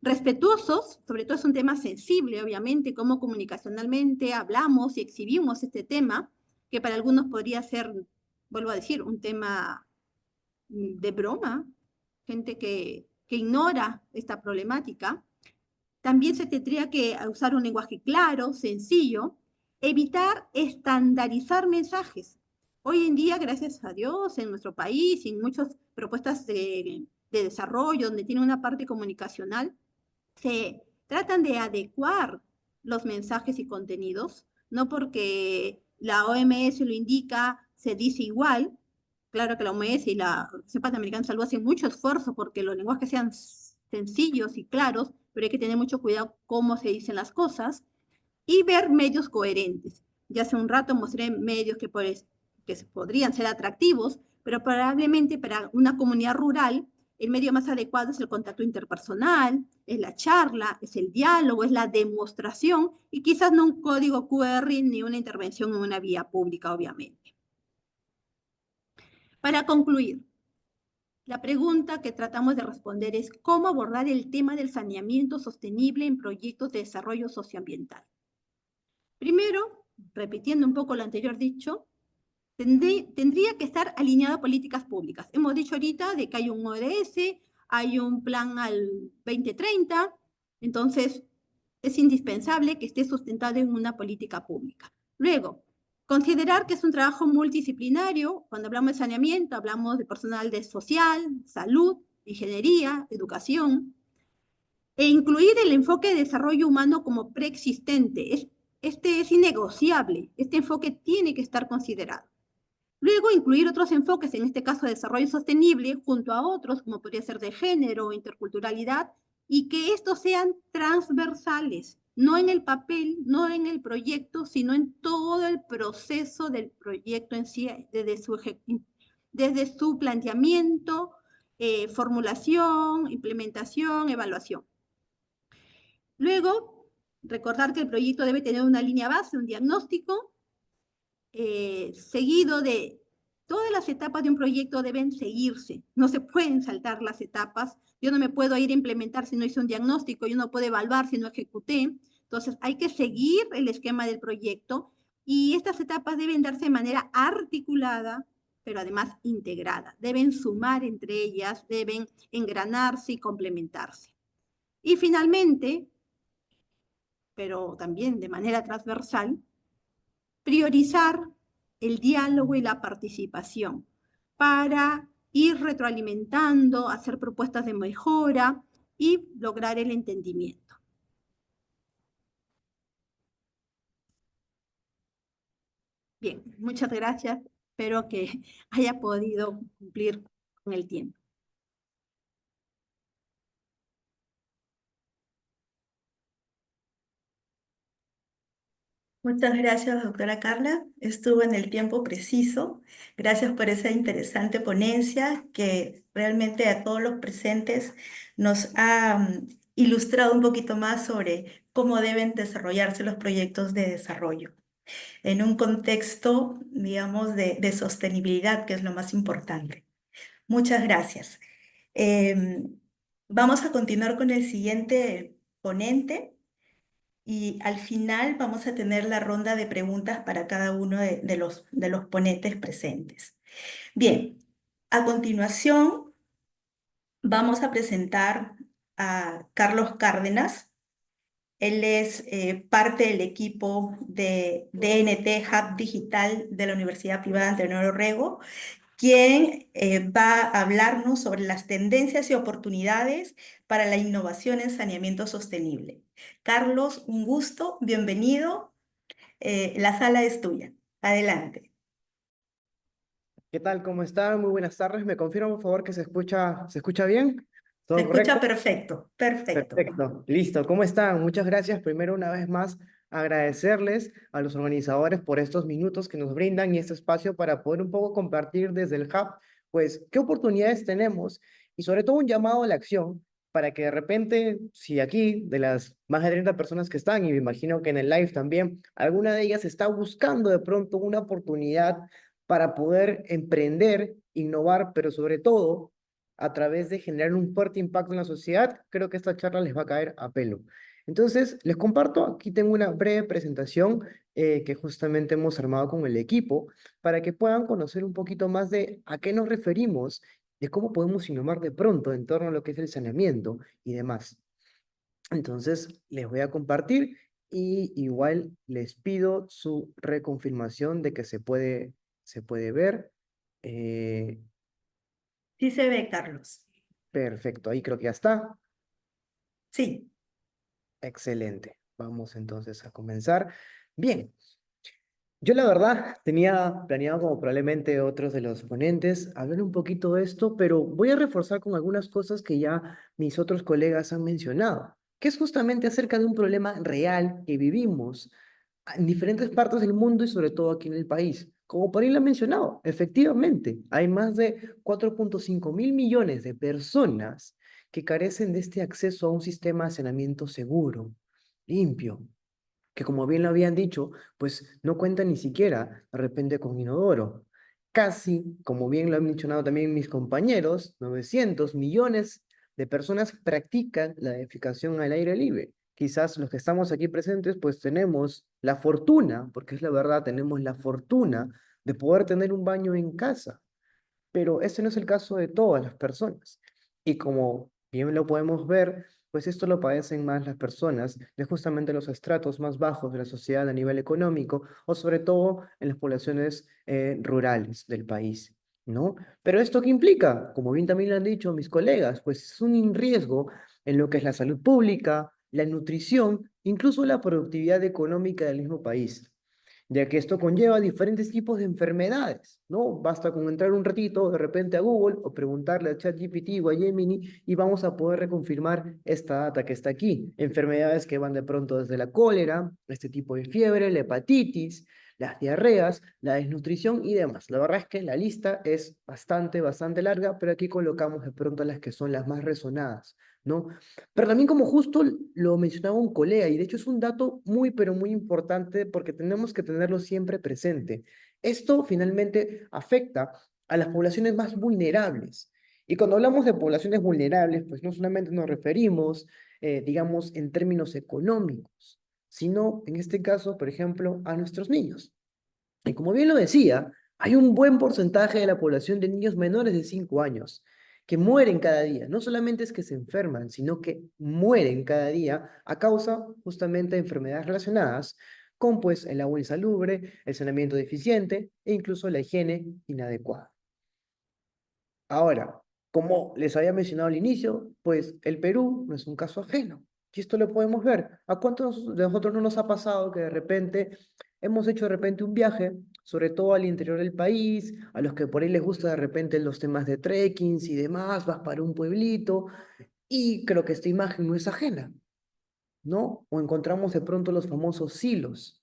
Respetuosos, sobre todo es un tema sensible, obviamente, cómo comunicacionalmente hablamos y exhibimos este tema, que para algunos podría ser, vuelvo a decir, un tema de broma, gente que ignora esta problemática. También se tendría que usar un lenguaje claro, sencillo, evitar estandarizar mensajes. Hoy en día, gracias a Dios, en nuestro país y en muchas propuestas de desarrollo donde tiene una parte comunicacional, se tratan de adecuar los mensajes y contenidos, no porque la OMS lo indica, se dice igual. Claro que la OMS y la Organización Panamericana de Salud hacen mucho esfuerzo porque los lenguajes sean sencillos y claros, pero hay que tener mucho cuidado cómo se dicen las cosas y ver medios coherentes. Ya hace un rato mostré medios que podrían ser atractivos, pero probablemente para una comunidad rural el medio más adecuado es el contacto interpersonal, es la charla, es el diálogo, es la demostración y quizás no un código QR ni una intervención en una vía pública, obviamente. Para concluir, la pregunta que tratamos de responder es ¿cómo abordar el tema del saneamiento sostenible en proyectos de desarrollo socioambiental? Primero, repitiendo un poco lo anterior dicho, tendría que estar alineado a políticas públicas. Hemos dicho ahorita de que hay un ODS, hay un plan al 2030, entonces es indispensable que esté sustentado en una política pública. Luego, considerar que es un trabajo multidisciplinario. Cuando hablamos de saneamiento, hablamos de personal de social, salud, ingeniería, educación, e incluir el enfoque de desarrollo humano como preexistente. Este es innegociable, este enfoque tiene que estar considerado. Luego, incluir otros enfoques, en este caso de desarrollo sostenible, junto a otros, como podría ser de género o interculturalidad, y que estos sean transversales, no en el papel, no en el proyecto, sino en todo el proceso del proyecto en sí, desde su planteamiento, formulación, implementación, evaluación. Luego, recordar que el proyecto debe tener una línea base, un diagnóstico, seguido de todas las etapas de un proyecto deben seguirse, no se pueden saltar las etapas. Yo no me puedo ir a implementar si no hice un diagnóstico, yo no puedo evaluar si no ejecuté. Entonces hay que seguir el esquema del proyecto y estas etapas deben darse de manera articulada, pero además integrada. Deben sumar entre ellas, deben engranarse y complementarse. Y finalmente, pero también de manera transversal, priorizar el diálogo y la participación para ir retroalimentando, hacer propuestas de mejora y lograr el entendimiento. Bien, muchas gracias. Espero que haya podido cumplir con el tiempo. Muchas gracias, doctora Carla. Estuvo en el tiempo preciso. Gracias por esa interesante ponencia que realmente a todos los presentes nos ha ilustrado un poquito más sobre cómo deben desarrollarse los proyectos de desarrollo en un contexto, digamos, de sostenibilidad, que es lo más importante. Muchas gracias. Vamos a continuar con el siguiente ponente y al final vamos a tener la ronda de preguntas para cada uno de los ponentes presentes. Bien, a continuación vamos a presentar a Carlos Cárdenas. Él es parte del equipo de DNT Hub Digital de la Universidad Privada Antonio Orrego, quien va a hablarnos sobre las tendencias y oportunidades para la innovación en saneamiento sostenible. Carlos, un gusto, bienvenido. La sala es tuya. Adelante. ¿Qué tal? ¿Cómo están? Muy buenas tardes. ¿Me confirman, por favor, que se escucha bien? Se ¿Todo escucha correcto? perfecto, perfecto. Perfecto. Listo. ¿Cómo están? Muchas gracias. Primero, una vez más, agradecerles a los organizadores por estos minutos que nos brindan y este espacio para poder un poco compartir desde el Hub, pues, qué oportunidades tenemos y sobre todo un llamado a la acción para que de repente, si aquí, de las más de 30 personas que están, y me imagino que en el live también, alguna de ellas está buscando de pronto una oportunidad para poder emprender, innovar, pero sobre todo a través de generar un fuerte impacto en la sociedad, creo que esta charla les va a caer a pelo. Entonces, les comparto, aquí tengo una breve presentación que justamente hemos armado con el equipo para que puedan conocer un poquito más de a qué nos referimos, de cómo podemos innovar de pronto en torno a lo que es el saneamiento y demás. Entonces, les voy a compartir y igual les pido su reconfirmación de que se puede ver. Eh, Sí se ve, Carlos. perfecto, ahí creo que ya está. Sí. Excelente. Vamos entonces a comenzar. Bien, yo la verdad tenía planeado como probablemente otros de los ponentes hablar un poquito de esto, pero voy a reforzar con algunas cosas que ya mis otros colegas han mencionado, que es justamente acerca de un problema real que vivimos en diferentes partes del mundo y sobre todo aquí en el país. Como por ahí lo ha mencionado, efectivamente, hay más de 4,5 mil millones de personas que carecen de este acceso a un sistema de saneamiento seguro, limpio, que como bien lo habían dicho, pues no cuenta ni siquiera de repente con inodoro. Casi, como bien lo han mencionado también mis compañeros, 900 millones de personas practican la defecación al aire libre. Quizás los que estamos aquí presentes, pues tenemos la fortuna, porque es la verdad, tenemos la fortuna de poder tener un baño en casa, pero ese no es el caso de todas las personas. Y como bien lo podemos ver, pues esto lo padecen más las personas de justamente los estratos más bajos de la sociedad a nivel económico o sobre todo en las poblaciones rurales del país, ¿no? Pero ¿esto qué implica? Como bien también lo han dicho mis colegas, pues es un riesgo en lo que es la salud pública, la nutrición, incluso la productividad económica del mismo país, ya que esto conlleva diferentes tipos de enfermedades, ¿no? Basta con entrar un ratito de repente a Google o preguntarle a ChatGPT o a Gemini y vamos a poder reconfirmar esta data que está aquí. Enfermedades que van de pronto desde la cólera, este tipo de fiebre, la hepatitis, las diarreas, la desnutrición y demás. La verdad es que la lista es bastante larga, pero aquí colocamos de pronto las que son las más resonadas, ¿no? Pero también como justo lo mencionaba un colega, y de hecho es un dato muy, pero muy importante porque tenemos que tenerlo siempre presente. Esto finalmente afecta a las poblaciones más vulnerables. Y cuando hablamos de poblaciones vulnerables, pues no solamente nos referimos, digamos, en términos económicos, sino en este caso, por ejemplo, a nuestros niños. Y como bien lo decía, hay un buen porcentaje de la población de niños menores de 5 años que mueren cada día. No solamente es que se enferman, sino que mueren cada día a causa justamente de enfermedades relacionadas con pues el agua insalubre, el saneamiento deficiente e incluso la higiene inadecuada. Ahora, como les había mencionado al inicio, pues el Perú no es un caso ajeno. Y esto lo podemos ver. ¿A cuántos de nosotros no nos ha pasado que de repente hemos hecho de repente un viaje, sobre todo al interior del país, a los que por ahí les gusta de repente los temas de trekkings y demás, vas para un pueblito y creo que esta imagen no es ajena, ¿no? O encontramos de pronto los famosos silos.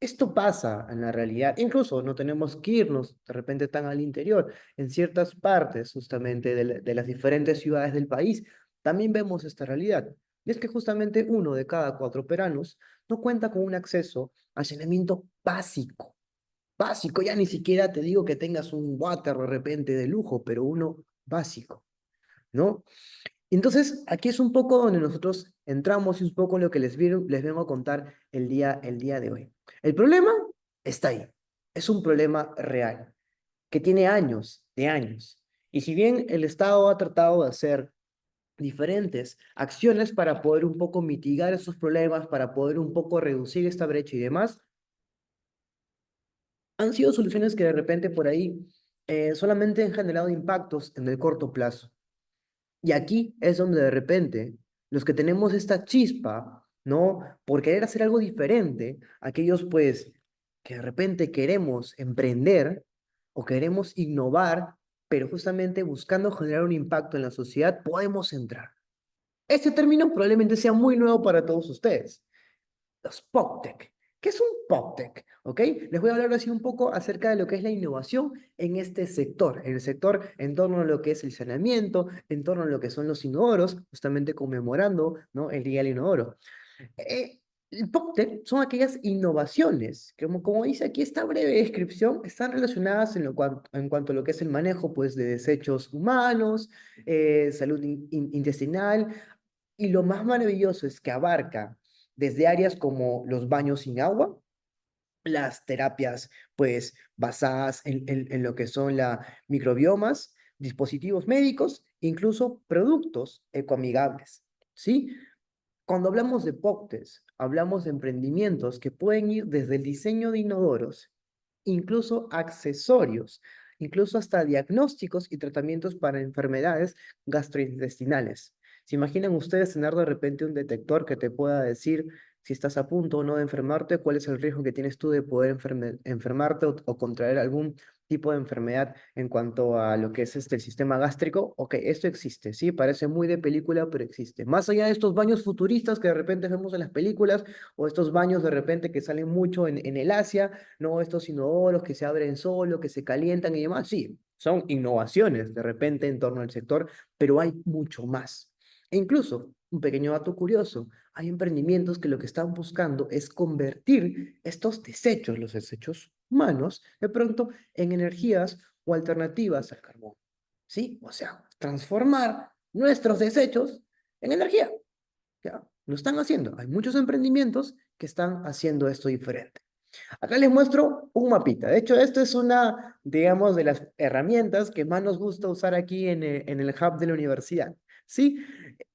Esto pasa en la realidad, incluso no tenemos que irnos de repente tan al interior, en ciertas partes justamente de las diferentes ciudades del país, también vemos esta realidad. Y es que justamente 1 de cada 4 peruanos no cuenta con un acceso a saneamiento básico. Básico, ya ni siquiera te digo que tengas un water de repente de lujo, pero uno básico. ¿no? Entonces, aquí es un poco donde nosotros entramos y es un poco lo que les vengo a contar el día de hoy. El problema está ahí. Es un problema real, que tiene años, de años. Y si bien el Estado ha tratado de hacer diferentes acciones para poder un poco mitigar esos problemas, para poder un poco reducir esta brecha y demás, han sido soluciones que de repente por ahí solamente han generado impactos en el corto plazo. Y aquí es donde de repente los que tenemos esta chispa, ¿no? Por querer hacer algo diferente, aquellos pues que de repente queremos emprender o queremos innovar, pero justamente buscando generar un impacto en la sociedad, podemos entrar. Este término probablemente sea muy nuevo para todos ustedes. Los PropTech. ¿Qué es un PropTech? ¿Ok? Les voy a hablar así un poco acerca de lo que es la innovación en este sector, en el sector en torno a lo que es el saneamiento, en torno a lo que son los inodoros, justamente conmemorando, ¿no?, el Día del Inodoro. El PropTech son aquellas innovaciones que, como dice aquí esta breve descripción, están relacionadas en cuanto a lo que es el manejo pues, de desechos humanos, salud intestinal, y lo más maravilloso es que abarca desde áreas como los baños sin agua, las terapias pues basadas en lo que son la microbiomas, dispositivos médicos, incluso productos ecoamigables, ¿sí? Cuando hablamos de PropTechs, hablamos de emprendimientos que pueden ir desde el diseño de inodoros, incluso accesorios, incluso hasta diagnósticos y tratamientos para enfermedades gastrointestinales. ¿Se imaginan ustedes tener de repente un detector que te pueda decir si estás a punto o no de enfermarte, cuál es el riesgo que tienes tú de poder enfermarte o contraer algún tipo de enfermedad en cuanto a lo que es el sistema gástrico? Ok, esto existe, ¿sí? Parece muy de película, pero existe. Más allá de estos baños futuristas que de repente vemos en las películas, o estos baños de repente que salen mucho en el Asia, ¿no? Estos inodoros que se abren solo, que se calientan y demás, sí, son innovaciones de repente en torno al sector, pero hay mucho más. E incluso, un pequeño dato curioso, hay emprendimientos que lo que están buscando es convertir estos desechos, los desechos humanos, de pronto en energías o alternativas al carbón. ¿Sí? O sea, transformar nuestros desechos en energía. ¿Ya? Lo están haciendo. Hay muchos emprendimientos que están haciendo esto diferente. Acá les muestro un mapita. De hecho, esto es una, digamos, de las herramientas que más nos gusta usar aquí en el hub de la universidad. ¿Sí?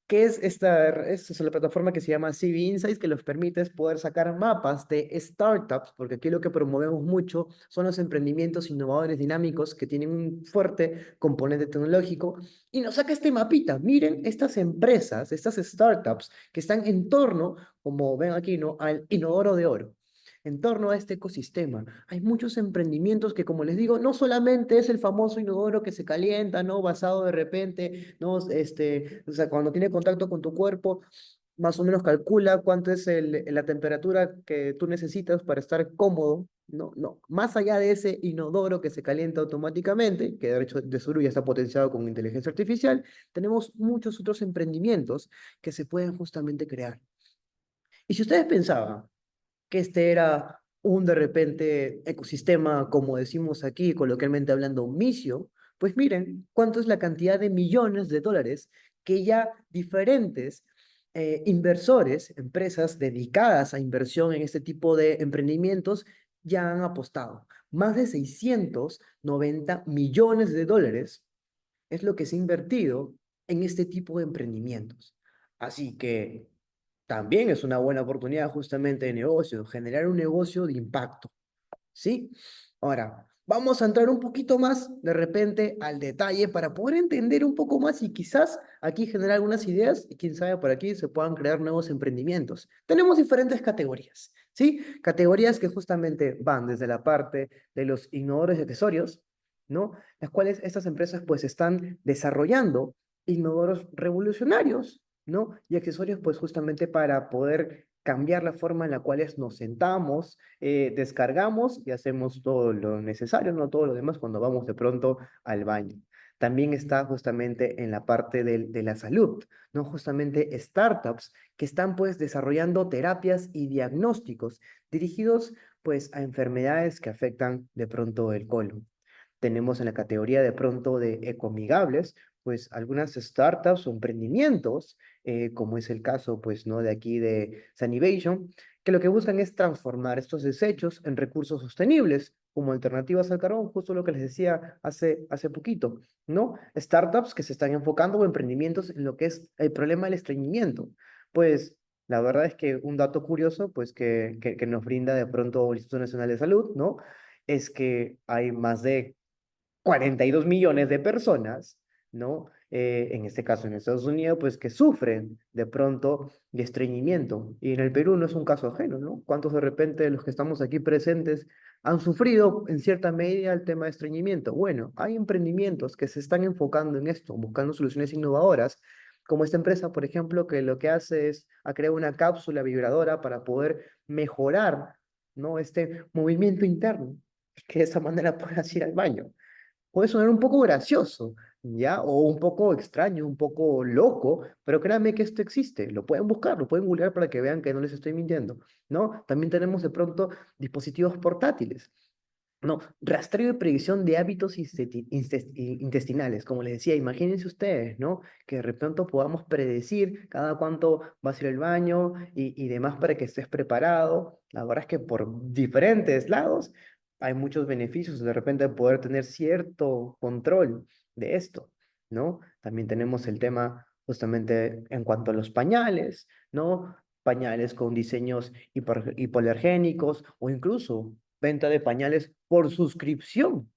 Que es esta es la plataforma que se llama CV Insights, que nos permite es poder sacar mapas de startups, porque aquí lo que promovemos mucho son los emprendimientos innovadores dinámicos que tienen un fuerte componente tecnológico, y nos saca este mapita. Miren estas empresas, estas startups que están en torno, como ven aquí, ¿no?, al inodoro de oro. En torno a este ecosistema, hay muchos emprendimientos que, como les digo, no solamente es el famoso inodoro que se calienta, ¿no?, basado de repente, ¿no?, o sea, cuando tiene contacto con tu cuerpo, más o menos calcula cuánto es la temperatura que tú necesitas para estar cómodo. No, no. Más allá de ese inodoro que se calienta automáticamente, que de hecho de seguro ya está potenciado con inteligencia artificial, tenemos muchos otros emprendimientos que se pueden justamente crear. Y si ustedes pensaban que este era un de repente ecosistema, como decimos aquí, coloquialmente hablando, misio, pues miren cuánto es la cantidad de millones de dólares que ya diferentes inversores, empresas dedicadas a inversión en este tipo de emprendimientos, ya han apostado. Más de 690 millones de dólares es lo que se ha invertido en este tipo de emprendimientos. Así que también es una buena oportunidad justamente de negocio, generar un negocio de impacto, ¿sí? Ahora, vamos a entrar un poquito más de repente al detalle para poder entender un poco más y quizás aquí generar algunas ideas y quién sabe por aquí se puedan crear nuevos emprendimientos. Tenemos diferentes categorías, ¿sí? Categorías que justamente van desde la parte de los innovadores y accesorios, ¿no? Las cuales estas empresas pues están desarrollando inodoros revolucionarios, ¿no? Y accesorios pues justamente para poder cambiar la forma en la cual nos sentamos, descargamos y hacemos todo lo necesario, no todo lo demás cuando vamos de pronto al baño. También está justamente en la parte de la salud, ¿no? Justamente startups que están pues desarrollando terapias y diagnósticos dirigidos pues a enfermedades que afectan de pronto el colon. Tenemos en la categoría de pronto de ecoamigables, pues algunas startups o emprendimientos, como es el caso, pues, ¿no? De aquí de Sunivation, que lo que buscan es transformar estos desechos en recursos sostenibles, como alternativas al carbón, justo lo que les decía hace poquito, ¿no? Startups que se están enfocando o emprendimientos en lo que es el problema del estreñimiento. Pues la verdad es que un dato curioso, pues que nos brinda de pronto el Instituto Nacional de Salud, ¿no? Es que hay más de 42 millones de personas, ¿no? En este caso en Estados Unidos, pues que sufren de pronto de estreñimiento. Y en el Perú no es un caso ajeno, ¿no? ¿Cuántos de repente de los que estamos aquí presentes han sufrido en cierta medida el tema de estreñimiento? Bueno, hay emprendimientos que se están enfocando en esto, buscando soluciones innovadoras, como esta empresa, por ejemplo, que lo que hace es a crear una cápsula vibradora para poder mejorar, ¿no? Este movimiento interno, que de esa manera puedas ir al baño. Puede sonar un poco gracioso, ¿ya? O un poco extraño, un poco loco, pero créanme que esto existe. Lo pueden buscar, lo pueden googlear para que vean que no les estoy mintiendo, ¿no? También tenemos de pronto dispositivos portátiles. No, rastreo y predicción de hábitos intestinales. Como les decía, imagínense ustedes, ¿no? Que de repente podamos predecir cada cuánto vas a ir al baño y demás para que estés preparado. La verdad es que por diferentes lados hay muchos beneficios de repente poder tener cierto control de esto, ¿no? También tenemos el tema justamente en cuanto a los pañales, ¿no? Pañales con diseños hipoalergénicos o incluso venta de pañales por suscripción.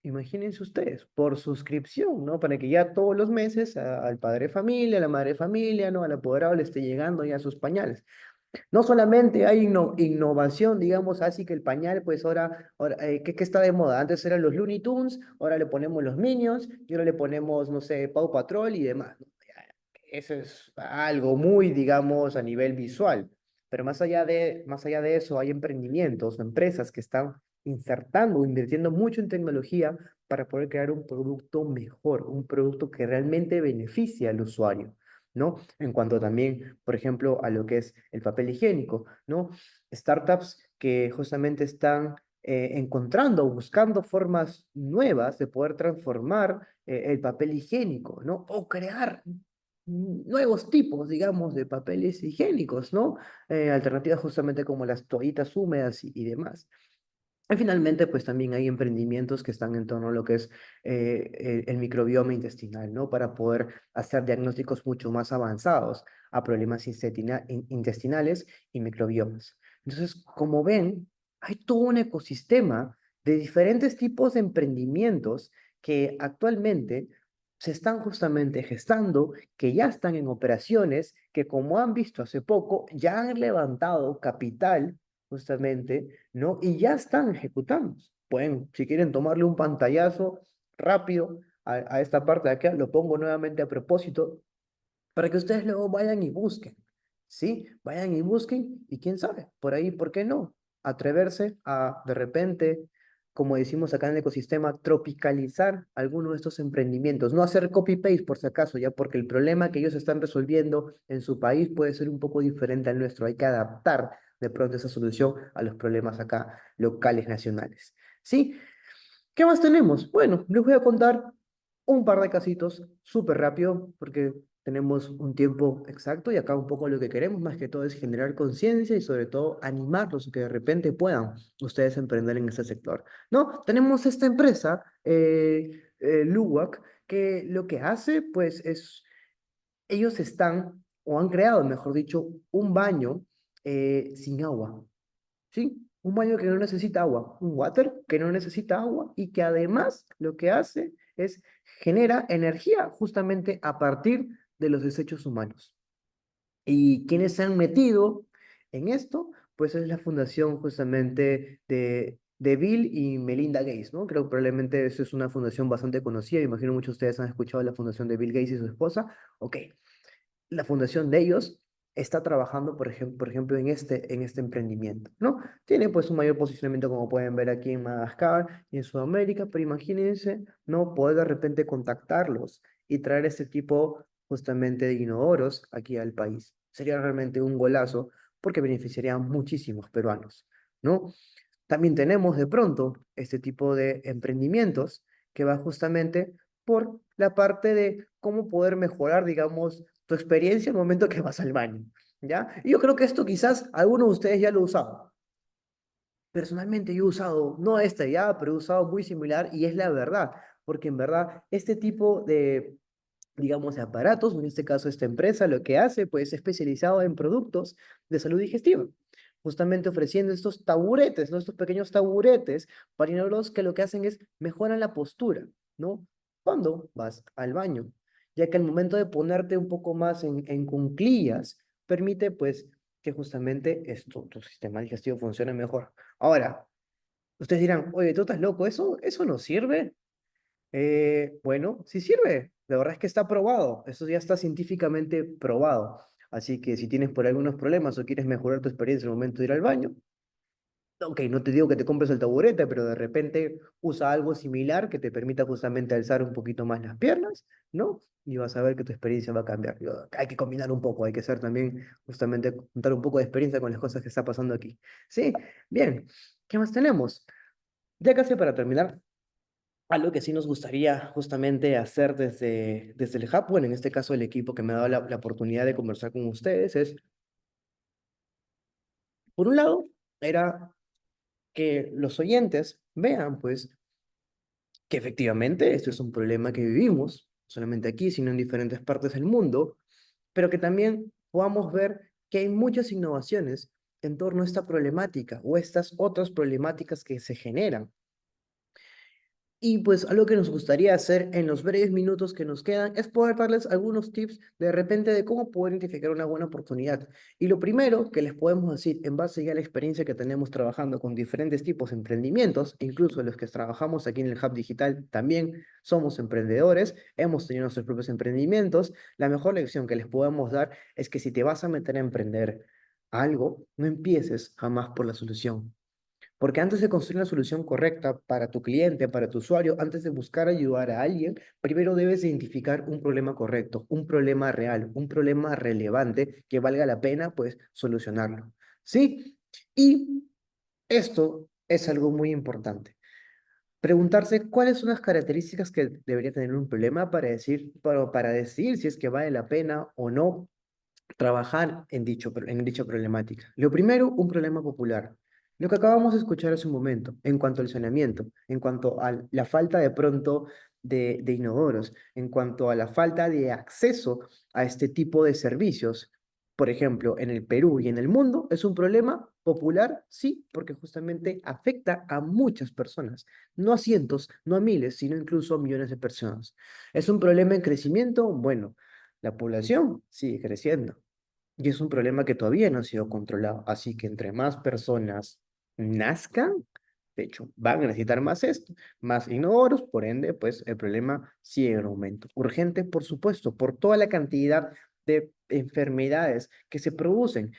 Imagínense ustedes, por suscripción, ¿no? Para que ya todos los meses al padre de familia, a la madre de familia, ¿no? Al apoderado le esté llegando ya sus pañales. No solamente hay innovación, digamos, así que el pañal, pues ahora ¿qué está de moda? Antes eran los Looney Tunes, ahora le ponemos los Minions, y ahora le ponemos, no sé, Paw Patrol y demás, ¿no? Eso es algo muy, digamos, a nivel visual. Pero más allá de eso, hay emprendimientos o empresas que están insertando o invirtiendo mucho en tecnología para poder crear un producto mejor, un producto que realmente beneficie al usuario, ¿no? En cuanto también, por ejemplo, a lo que es el papel higiénico, ¿no? Startups que justamente están encontrando o buscando formas nuevas de poder transformar el papel higiénico, ¿no? O crear nuevos tipos, digamos, de papeles higiénicos, ¿no? Alternativas justamente como las toallitas húmedas y demás. Y finalmente, pues también hay emprendimientos que están en torno a lo que es el microbioma intestinal, ¿no? Para poder hacer diagnósticos mucho más avanzados a problemas intestinales y microbiomas. Entonces, como ven, hay todo un ecosistema de diferentes tipos de emprendimientos que actualmente se están justamente gestando, que ya están en operaciones, que como han visto hace poco, ya han levantado capital justamente, ¿no? Y ya están ejecutando. Pueden, si quieren, tomarle un pantallazo rápido a esta parte de acá, lo pongo nuevamente a propósito, para que ustedes luego vayan y busquen, ¿sí? Vayan y busquen, y quién sabe, por ahí, ¿por qué no? Atreverse a, de repente, como decimos acá en el ecosistema, tropicalizar alguno de estos emprendimientos, no hacer copy-paste por si acaso, ya porque el problema que ellos están resolviendo en su país puede ser un poco diferente al nuestro, hay que adaptar de pronto esa solución a los problemas acá locales, nacionales, ¿sí? ¿Qué más tenemos? Bueno, les voy a contar un par de casitos súper rápido porque tenemos un tiempo exacto y acá un poco lo que queremos más que todo es generar conciencia y sobre todo animarlos a que de repente puedan ustedes emprender en este sector. ¿No? Tenemos esta empresa, Luwak, que lo que hace pues es, ellos están o han creado, mejor dicho, un baño sin agua. ¿Sí? Un baño que no necesita agua, un water que no necesita agua y que además lo que hace es genera energía justamente a partir de los desechos humanos. ¿Y quienes se han metido en esto? Pues es la fundación justamente de Bill y Melinda Gates, ¿no? Creo que probablemente eso es una fundación bastante conocida, imagino muchos de ustedes han escuchado la fundación de Bill Gates y su esposa. Ok, la fundación de ellos está trabajando, por ejemplo, en este emprendimiento, ¿no? Tiene pues un mayor posicionamiento, como pueden ver aquí en Madagascar y en Sudamérica, pero imagínense, ¿no? Poder de repente contactarlos y traer este tipo justamente de inodoros aquí al país. Sería realmente un golazo porque beneficiaría a muchísimos peruanos, ¿no? También tenemos de pronto este tipo de emprendimientos que va justamente por la parte de cómo poder mejorar, digamos, tu experiencia al momento que vas al baño, ¿ya? Y yo creo que esto quizás algunos de ustedes ya lo usaban. Personalmente yo he usado, no esta ya, pero he usado muy similar y es la verdad, porque en verdad este tipo de, digamos, de aparatos, en este caso esta empresa, lo que hace, pues, es especializado en productos de salud digestiva, justamente ofreciendo estos taburetes, ¿no? Estos pequeños taburetes para inodoros que lo que hacen es mejoran la postura, ¿no? Cuando vas al baño, ya que al momento de ponerte un poco más en cuclillas, permite, pues, que justamente esto, tu sistema digestivo funcione mejor. Ahora, ustedes dirán, oye, ¿tú estás loco? ¿Eso no sirve? Bueno, sí sirve. La verdad es que está probado. Eso ya está científicamente probado. Así que si tienes por algunos problemas o quieres mejorar tu experiencia al momento de ir al baño, ok, no te digo que te compres el taburete, pero de repente usa algo similar que te permita justamente alzar un poquito más las piernas, ¿no? Y vas a ver que tu experiencia va a cambiar. Hay que combinar un poco, hay que ser también, justamente, contar un poco de experiencia con las cosas que está pasando aquí. Sí, bien. ¿Qué más tenemos? Ya casi para terminar, algo que sí nos gustaría justamente hacer desde el Hub, bueno, en este caso el equipo que me ha dado la oportunidad de conversar con ustedes es, por un lado, era que los oyentes vean, pues, que efectivamente esto es un problema que vivimos, no solamente aquí, sino en diferentes partes del mundo, pero que también podamos ver que hay muchas innovaciones en torno a esta problemática o estas otras problemáticas que se generan. Y pues algo que nos gustaría hacer en los breves minutos que nos quedan es poder darles algunos tips de repente de cómo poder identificar una buena oportunidad. Y lo primero que les podemos decir en base ya a la experiencia que tenemos trabajando con diferentes tipos de emprendimientos, incluso los que trabajamos aquí en el Hub Digital también somos emprendedores, hemos tenido nuestros propios emprendimientos, la mejor lección que les podemos dar es que si te vas a meter a emprender algo, no empieces jamás por la solución. Porque antes de construir una solución correcta para tu cliente, para tu usuario, antes de buscar ayudar a alguien, primero debes identificar un problema correcto, un problema real, un problema relevante que valga la pena, pues, solucionarlo. ¿Sí? Y esto es algo muy importante. Preguntarse cuáles son las características que debería tener un problema para decidir si es que vale la pena o no trabajar en dicha problemática. Lo primero, un problema popular. Lo que acabamos de escuchar hace un momento, en cuanto al saneamiento, en cuanto a la falta de pronto de inodoros, en cuanto a la falta de acceso a este tipo de servicios. Por ejemplo, en el Perú y en el mundo es un problema popular, sí, porque justamente afecta a muchas personas, no a cientos, no a miles, sino incluso a millones de personas. ¿Es un problema en crecimiento? Bueno, la población sigue creciendo y es un problema que todavía no ha sido controlado. Así que entre más personas nazcan, de hecho, van a necesitar más esto, más inodoros, por ende, pues el problema sigue en aumento. Urgente, por supuesto, por toda la cantidad de enfermedades que se producen.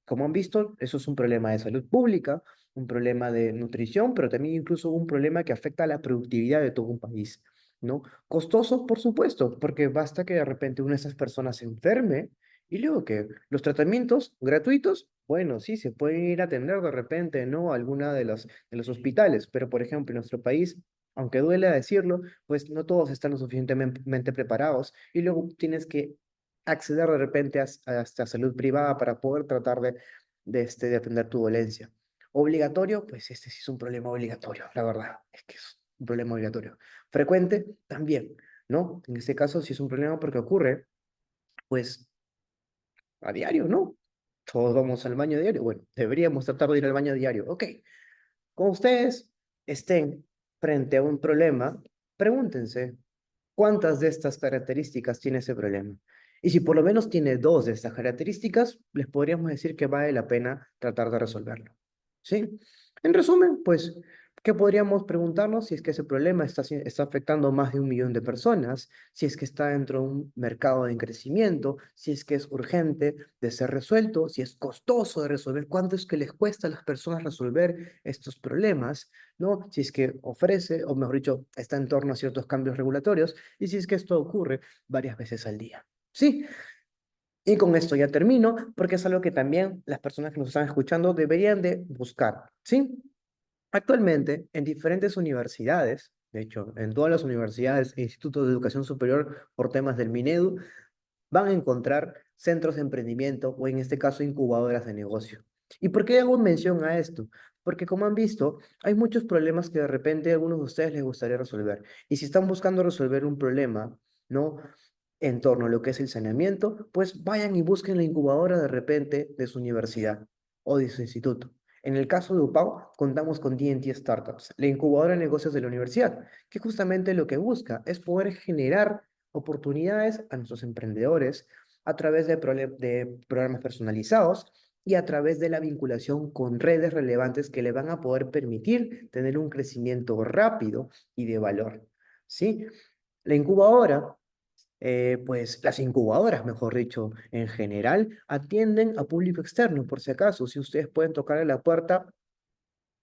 Como han visto, eso es un problema de salud pública, un problema de nutrición, pero también incluso un problema que afecta a la productividad de todo un país, ¿no? Costoso, por supuesto, porque basta que de repente una de esas personas se enferme y luego que los tratamientos gratuitos, bueno, sí, se pueden ir a atender de repente, ¿no? A alguna de los hospitales, pero por ejemplo, en nuestro país, aunque duele decirlo, pues no todos están lo suficientemente preparados y luego tienes que acceder de repente a esta salud privada para poder tratar de atender tu dolencia. Obligatorio, pues este sí es un problema obligatorio, la verdad, es que es un problema obligatorio. Frecuente, también, ¿no? En este caso sí es un problema porque ocurre, pues, a diario, ¿no? Todos vamos al baño diario. Bueno, deberíamos tratar de ir al baño diario. Ok, cuando ustedes estén frente a un problema, pregúntense, ¿cuántas de estas características tiene ese problema? Y si por lo menos tiene dos de estas características, les podríamos decir que vale la pena tratar de resolverlo. ¿Sí? En resumen, pues, ¿qué podríamos preguntarnos si es que ese problema está afectando a más de 1 millón de personas, si es que está dentro de un mercado en crecimiento, si es que es urgente de ser resuelto, si es costoso de resolver, cuánto es que les cuesta a las personas resolver estos problemas, ¿no? Si es que ofrece, o mejor dicho, está en torno a ciertos cambios regulatorios, y si es que esto ocurre varias veces al día. Sí, y con esto ya termino, porque es algo que también las personas que nos están escuchando deberían de buscar, ¿sí? Actualmente, en diferentes universidades, De hecho, en todas las universidades e institutos de educación superior por temas del Minedu, van a encontrar centros de emprendimiento o en este caso incubadoras de negocio. ¿Y por qué hago mención a esto? Porque como han visto, hay muchos problemas que de repente a algunos de ustedes les gustaría resolver. Y si están buscando resolver un problema, ¿no? En torno a lo que es el saneamiento, pues vayan y busquen la incubadora de repente de su universidad o de su instituto. En el caso de UPAU, contamos con TNT Startups, la incubadora de negocios de la universidad, que justamente lo que busca es poder generar oportunidades a nuestros emprendedores a través de programas personalizados y a través de la vinculación con redes relevantes que le van a poder permitir tener un crecimiento rápido y de valor. ¿Sí? La incubadora pues las incubadoras, mejor dicho, en general, atienden a público externo, por si acaso, si ustedes pueden tocar la puerta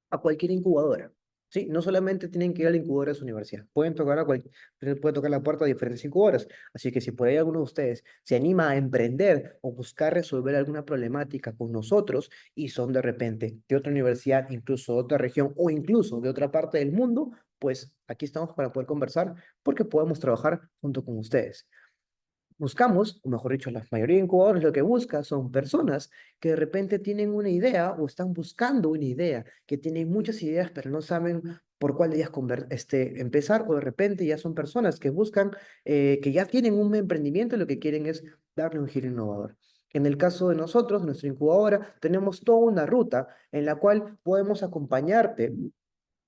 a cualquier incubadora. Sí, no solamente tienen que ir a la incubadora de su universidad, pueden tocar la puerta a diferentes incubadoras. Así que si por ahí alguno de ustedes se anima a emprender o buscar resolver alguna problemática con nosotros y son de repente de otra universidad, incluso de otra región o incluso de otra parte del mundo, pues aquí estamos para poder conversar porque podemos trabajar junto con ustedes. Buscamos, o mejor dicho, la mayoría de incubadores lo que busca son personas que de repente tienen una idea o están buscando una idea, que tienen muchas ideas pero no saben por cuál de ellas empezar, o de repente ya son personas que buscan, que ya tienen un emprendimiento y lo que quieren es darle un giro innovador. En el caso de nosotros, nuestra incubadora, tenemos toda una ruta en la cual podemos acompañarte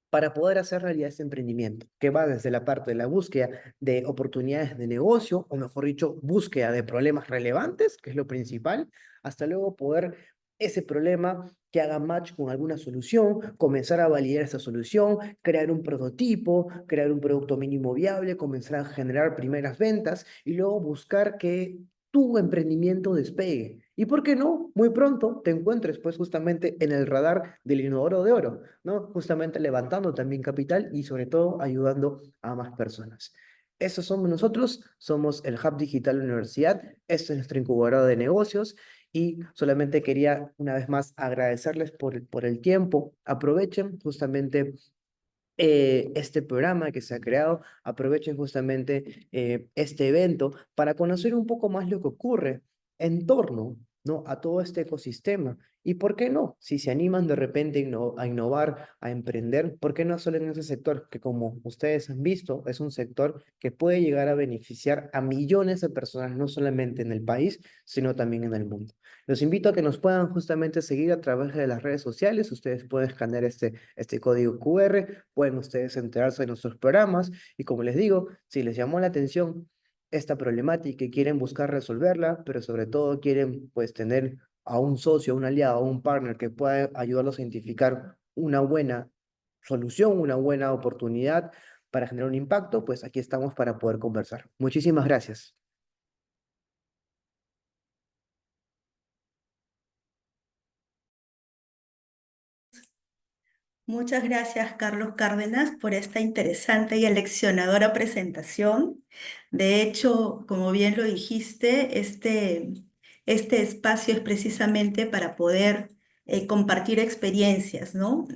para poder hacer realidad este emprendimiento, que va desde la parte de la búsqueda de oportunidades de negocio, o mejor dicho, búsqueda de problemas relevantes, que es lo principal, hasta luego poder ese problema que haga match con alguna solución, comenzar a validar esa solución, crear un prototipo, crear un producto mínimo viable, comenzar a generar primeras ventas y luego buscar que tu emprendimiento despegue. Y por qué no, muy pronto te encuentres pues justamente en el radar del inodoro de oro, ¿no? Justamente levantando también capital y sobre todo ayudando a más personas. Eso somos nosotros, somos el Hub Digital de la Universidad, esto es nuestra incubadora de negocios y solamente quería una vez más agradecerles por el tiempo. Aprovechen justamente este programa que se ha creado, aprovechen justamente este evento para conocer un poco más lo que ocurre en torno, ¿no? a todo este ecosistema. Y por qué no, si se animan de repente a innovar, a emprender, ¿por qué no solo en ese sector que como ustedes han visto es un sector que puede llegar a beneficiar a millones de personas, no solamente en el país, sino también en el mundo? Los invito a que nos puedan justamente seguir a través de las redes sociales. Ustedes pueden escanear este código QR, pueden ustedes enterarse de nuestros programas y como les digo, si les llamó la atención esta problemática y quieren buscar resolverla, pero sobre todo quieren pues tener a un socio, a un aliado, a un partner que pueda ayudarlos a identificar una buena solución, una buena oportunidad para generar un impacto, pues aquí estamos para poder conversar. Muchísimas gracias. Muchas gracias, Carlos Cárdenas, por esta interesante y aleccionadora presentación. De hecho, como bien lo dijiste, este espacio es precisamente para poder compartir experiencias, ¿no?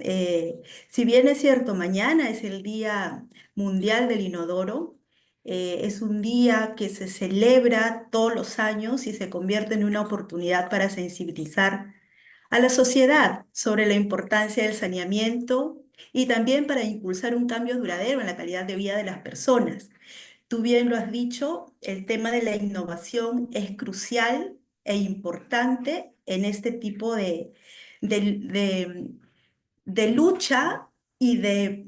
Si bien es cierto, mañana es el Día Mundial del Inodoro, es un día que se celebra todos los años y se convierte en una oportunidad para sensibilizar a la sociedad sobre la importancia del saneamiento y también para impulsar un cambio duradero en la calidad de vida de las personas. Tú bien lo has dicho, el tema de la innovación es crucial e importante en este tipo de, de- de lucha y de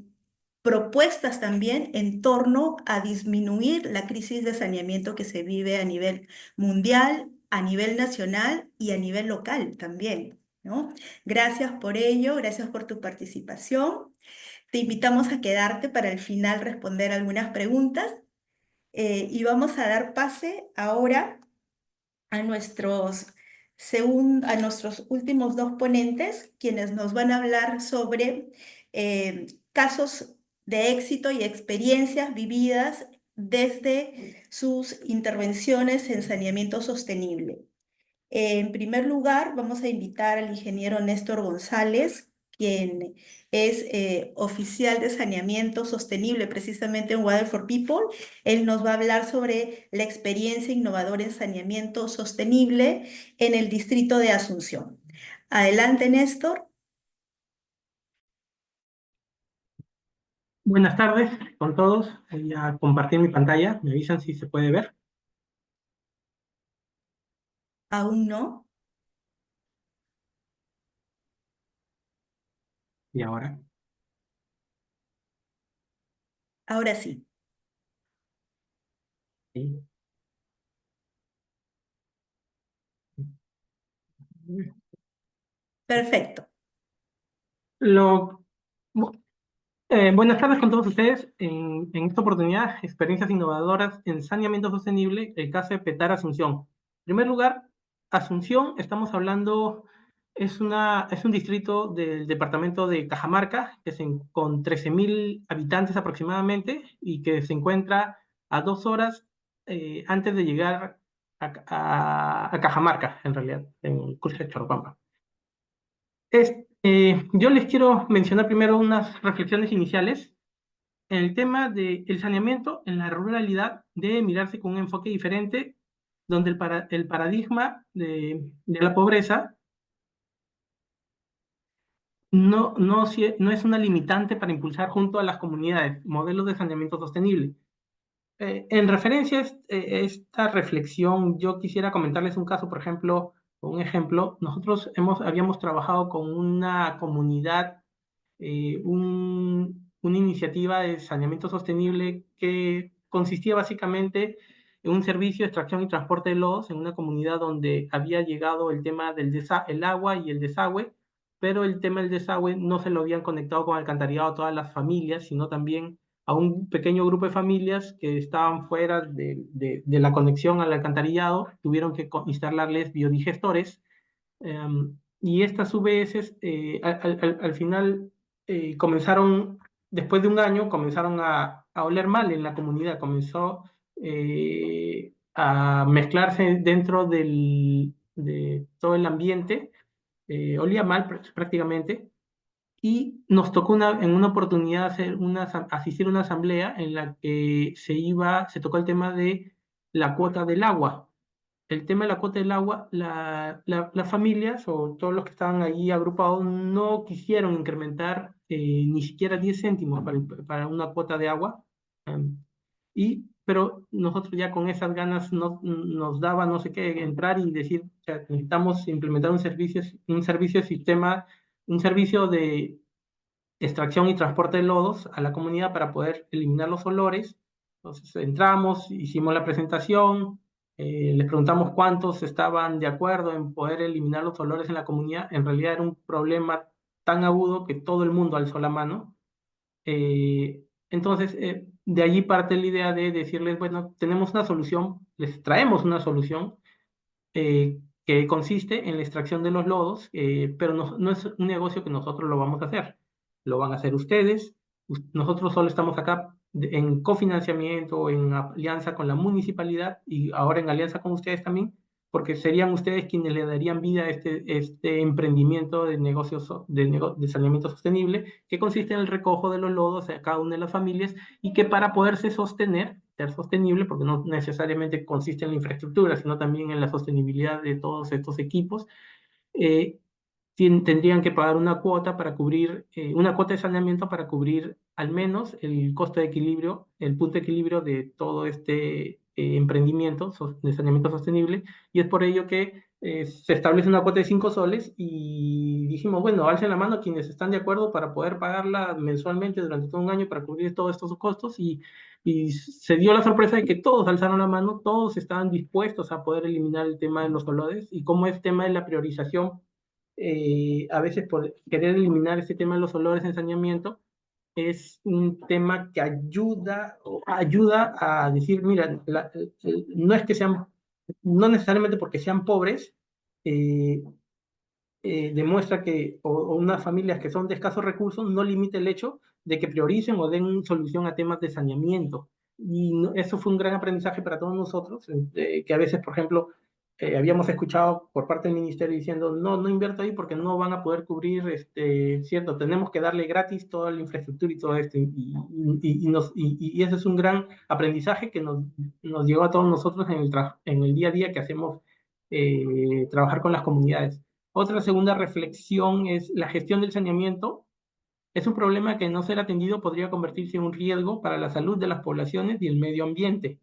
propuestas también en torno a disminuir la crisis de saneamiento que se vive a nivel mundial, a nivel nacional y a nivel local también, ¿no? Gracias por ello, gracias por tu participación. Te invitamos a quedarte para al final responder algunas preguntas y vamos a dar pase ahora a a nuestros últimos dos ponentes, quienes nos van a hablar sobre casos de éxito y experiencias vividas desde sus intervenciones en saneamiento sostenible. En primer lugar, vamos a invitar al ingeniero Néstor González, quien es oficial de saneamiento sostenible precisamente en Water for People. Él nos va a hablar sobre la experiencia innovadora en saneamiento sostenible en el distrito de Asunción. Adelante, Néstor. Buenas tardes con todos. Voy a compartir mi pantalla. Me avisan si se puede ver. Aún no. Y ahora. Ahora sí. Sí. Perfecto. Lo, Buenas tardes con todos ustedes. En esta oportunidad, experiencias innovadoras en saneamiento sostenible, el caso de Petar Asunción. En primer lugar, Asunción, estamos hablando, es un distrito del departamento de Cajamarca, con 13.000 habitantes aproximadamente, y que se encuentra a 2 horas antes de llegar a Cajamarca, en realidad, en Cusco de Choropampa. Yo les quiero mencionar primero unas reflexiones iniciales. El tema del saneamiento en la ruralidad debe mirarse con un enfoque diferente, donde el paradigma de la pobreza no es una limitante para impulsar junto a las comunidades modelos de saneamiento sostenible. En referencia a esta reflexión, yo quisiera comentarles un caso, por ejemplo, un ejemplo. Nosotros habíamos trabajado con una comunidad, una iniciativa de saneamiento sostenible que consistía básicamente en un servicio de extracción y transporte de lodos en una comunidad donde había llegado el tema el agua y el desagüe, pero el tema del desagüe no se lo habían conectado con alcantarillado a todas las familias, sino también a un pequeño grupo de familias que estaban fuera de la conexión al alcantarillado. Tuvieron que instalarles biodigestores, y estas UBS al final comenzaron, después de un año, comenzaron a oler mal en la comunidad. Comenzó a mezclarse dentro de todo el ambiente, olía mal prácticamente. Y nos tocó en una oportunidad asistir a una asamblea en la que se tocó el tema de la cuota del agua. El tema de la cuota del agua, las familias o todos los que estaban ahí agrupados no quisieron incrementar ni siquiera 10 céntimos para una cuota de agua. Pero nosotros ya con esas ganas nos daba no sé qué entrar y decir, o sea, necesitamos implementar un servicio de extracción y transporte de lodos a la comunidad para poder eliminar los olores. Entonces entramos, hicimos la presentación, les preguntamos cuántos estaban de acuerdo en poder eliminar los olores en la comunidad. En realidad era un problema tan agudo que todo el mundo alzó la mano. Entonces, de allí parte la idea de decirles, bueno, tenemos una solución, les traemos una solución que consiste en la extracción de los lodos, pero no es un negocio que nosotros lo vamos a hacer, lo van a hacer ustedes. Nosotros solo estamos acá en cofinanciamiento, en alianza con la municipalidad y ahora en alianza con ustedes también, porque serían ustedes quienes le darían vida a este emprendimiento de negocios de saneamiento sostenible, que consiste en el recojo de los lodos a cada una de las familias y que para poderse sostener, ser sostenible, porque no necesariamente consiste en la infraestructura, sino también en la sostenibilidad de todos estos equipos, eh, tendrían que pagar una cuota para cubrir, una cuota de saneamiento para cubrir al menos el costo de equilibrio, el punto de equilibrio de todo este emprendimiento de saneamiento sostenible, y es por ello que se establece una cuota de 5 soles y dijimos, bueno, alcen la mano quienes están de acuerdo para poder pagarla mensualmente durante todo un año para cubrir todos estos costos, y se dio la sorpresa de que todos alzaron la mano, todos estaban dispuestos a poder eliminar el tema de los olores, y como es tema de la priorización, a veces por querer eliminar este tema de los olores en saneamiento, es un tema que ayuda a decir, mira, no es que sean, no necesariamente porque sean pobres, eh, demuestra que, o unas familias que son de escasos recursos, no limita el hecho de que prioricen o den solución a temas de saneamiento. Y eso fue un gran aprendizaje para todos nosotros, que a veces, por ejemplo, habíamos escuchado por parte del ministerio diciendo, no invierto ahí porque no van a poder cubrir, cierto, tenemos que darle gratis toda la infraestructura y todo esto. Y ese es un gran aprendizaje que nos llegó a todos nosotros en el día a día que hacemos, trabajar con las comunidades. Otra segunda reflexión es la gestión del saneamiento. Es un problema que no ser atendido podría convertirse en un riesgo para la salud de las poblaciones y el medio ambiente.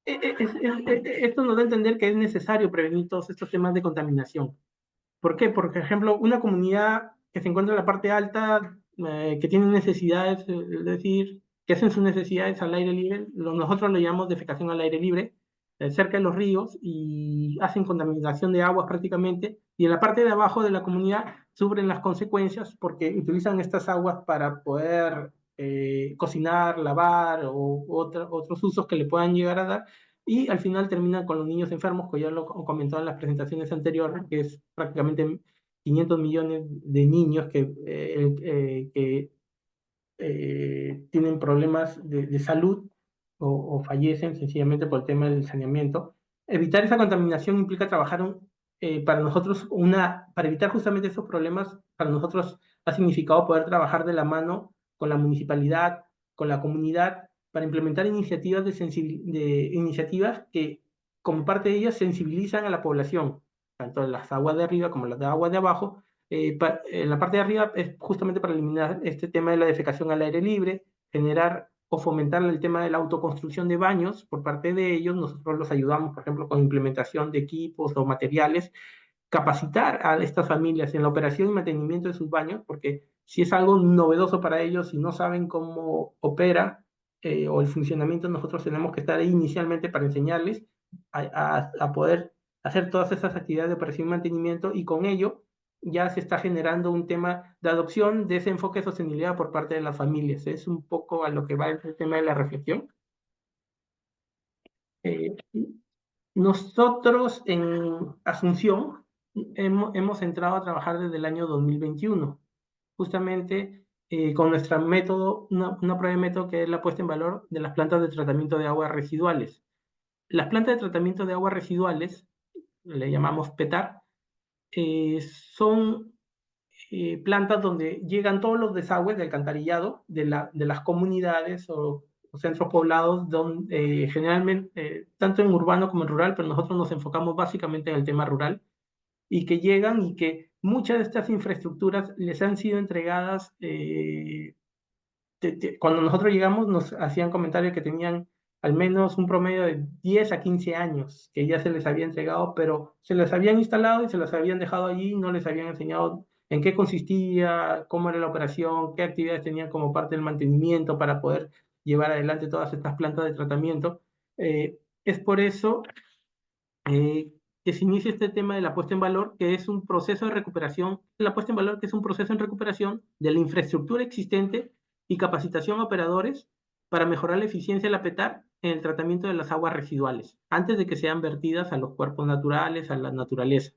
Esto nos da a entender que es necesario prevenir todos estos temas de contaminación. ¿Por qué? Porque, por ejemplo, una comunidad que se encuentra en la parte alta, que tiene necesidades, es decir, que hacen sus necesidades al aire libre, nosotros lo llamamos defecación al aire libre, cerca de los ríos, y hacen contaminación de aguas prácticamente, y en la parte de abajo de la comunidad sufren las consecuencias porque utilizan estas aguas para poder cocinar, lavar o otros usos que le puedan llegar a dar, y al final terminan con los niños enfermos, que ya lo comentado en las presentaciones anteriores, que es prácticamente 500 millones de niños que tienen problemas de salud o fallecen sencillamente por el tema del saneamiento. Evitar esa contaminación implica trabajar para nosotros, para evitar justamente esos problemas, para nosotros ha significado poder trabajar de la mano con la municipalidad, con la comunidad, para implementar iniciativas iniciativas que, como parte de ellas, sensibilizan a la población, tanto en las aguas de arriba como las de aguas de abajo. En la parte de arriba es justamente para eliminar este tema de la defecación al aire libre, generar o fomentar el tema de la autoconstrucción de baños por parte de ellos. Nosotros los ayudamos, por ejemplo, con implementación de equipos o materiales, capacitar a estas familias en la operación y mantenimiento de sus baños, porque si es algo novedoso para ellos y no saben cómo opera o el funcionamiento, nosotros tenemos que estar ahí inicialmente para enseñarles a poder hacer todas esas actividades de operación y mantenimiento, y con ello ya se está generando un tema de adopción de ese enfoque de sostenibilidad por parte de las familias. Es un poco a lo que va el tema de la reflexión. Nosotros en Asunción hemos entrado a trabajar desde el año 2021, justamente con nuestro método, una prueba de método que es la puesta en valor de las plantas de tratamiento de aguas residuales. Las plantas de tratamiento de aguas residuales, le llamamos PETAR, son plantas donde llegan todos los desagües de alcantarillado de las comunidades o centros poblados, donde generalmente, tanto en urbano como en rural, pero nosotros nos enfocamos básicamente en el tema rural, y que llegan y que muchas de estas infraestructuras les han sido entregadas. Cuando nosotros llegamos nos hacían comentarios que tenían al menos un promedio de 10 a 15 años que ya se les había entregado, pero se les habían instalado y se les habían dejado allí, no les habían enseñado en qué consistía, cómo era la operación, qué actividades tenían como parte del mantenimiento para poder llevar adelante todas estas plantas de tratamiento. Es por eso que se inicia este tema de la puesta en valor, que es un proceso de recuperación, la puesta en valor que es un proceso en recuperación de la infraestructura existente y capacitación a operadores para mejorar la eficiencia de la PETAR en el tratamiento de las aguas residuales, antes de que sean vertidas a los cuerpos naturales, a la naturaleza.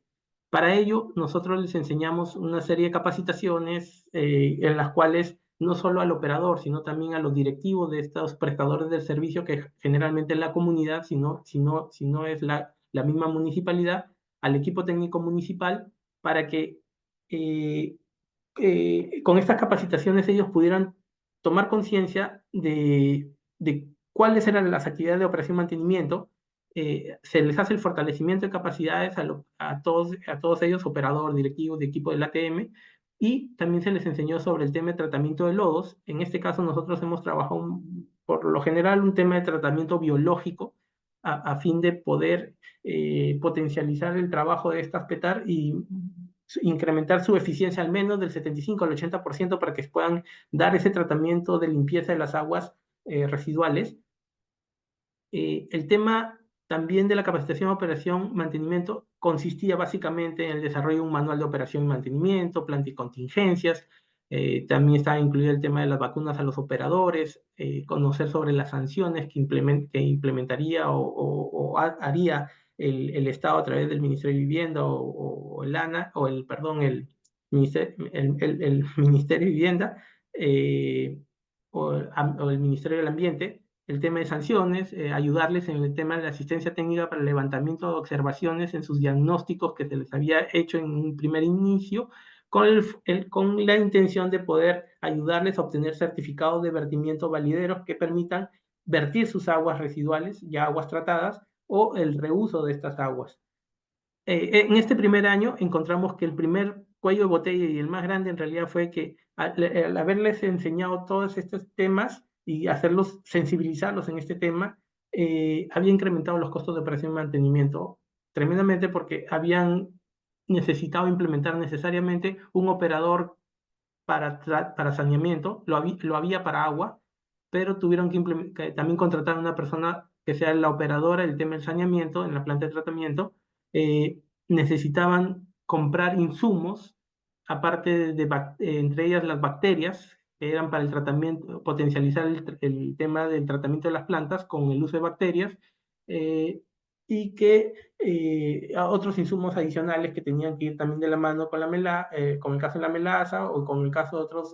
Para ello, nosotros les enseñamos una serie de capacitaciones en las cuales no solo al operador, sino también a los directivos de estos prestadores del servicio, que generalmente es la comunidad, si no es la misma municipalidad, al equipo técnico municipal, para que con estas capacitaciones ellos pudieran tomar conciencia de cuáles eran las actividades de operación y mantenimiento. Se les hace el fortalecimiento de capacidades a todos ellos, operador, directivos de equipo del ATM, y también se les enseñó sobre el tema de tratamiento de lodos. En este caso nosotros hemos trabajado por lo general un tema de tratamiento biológico a fin de poder potencializar el trabajo de estas PETAR y incrementar su eficiencia al menos del 75 al 80% para que puedan dar ese tratamiento de limpieza de las aguas residuales. El tema también de la capacitación, operación, mantenimiento consistía básicamente en el desarrollo de un manual de operación y mantenimiento, plan de contingencias. También estaba incluido el tema de las vacunas a los operadores, conocer sobre las sanciones que implementaría o haría el Estado a través del Ministerio de Vivienda o el ANA, el Ministerio de Vivienda o el Ministerio del Ambiente, el tema de sanciones, ayudarles en el tema de la asistencia técnica para el levantamiento de observaciones en sus diagnósticos que se les había hecho en un primer inicio, con la intención de poder ayudarles a obtener certificados de vertimiento valideros que permitan vertir sus aguas residuales, ya aguas tratadas, o el reuso de estas aguas. En este primer año encontramos que el primer cuello de botella y el más grande en realidad fue que al haberles enseñado todos estos temas y hacerlos, sensibilizarlos en este tema, había incrementado los costos de operación y mantenimiento tremendamente porque habían necesitado implementar necesariamente un operador para saneamiento, lo había para agua, pero tuvieron que también contratar a una persona que sea la operadora del tema del saneamiento en la planta de tratamiento. Necesitaban comprar insumos, aparte entre ellas las bacterias, que eran para el tratamiento, potencializar el tema del tratamiento de las plantas con el uso de bacterias, y que a otros insumos adicionales que tenían que ir también de la mano con con el caso de la melaza o con el caso de otros,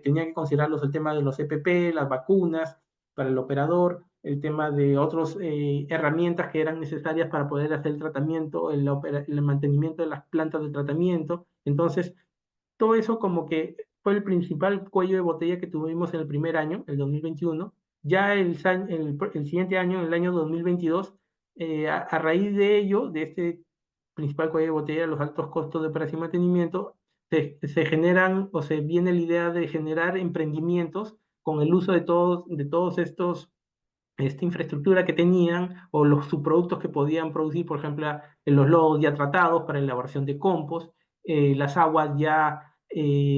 tenían que considerarlos el tema de los EPP, las vacunas para el operador, el tema de otras herramientas que eran necesarias para poder hacer el tratamiento, el mantenimiento de las plantas de tratamiento. Entonces, todo eso como que fue el principal cuello de botella que tuvimos en el primer año, el 2021. Ya el siguiente año, en el año 2022, a raíz de ello, de este principal cuello de botella, los altos costos de operación y mantenimiento, se generan o se viene la idea de generar emprendimientos con el uso de todos estos, esta infraestructura que tenían o los subproductos que podían producir, por ejemplo, los lodos ya tratados para elaboración de compost, las aguas ya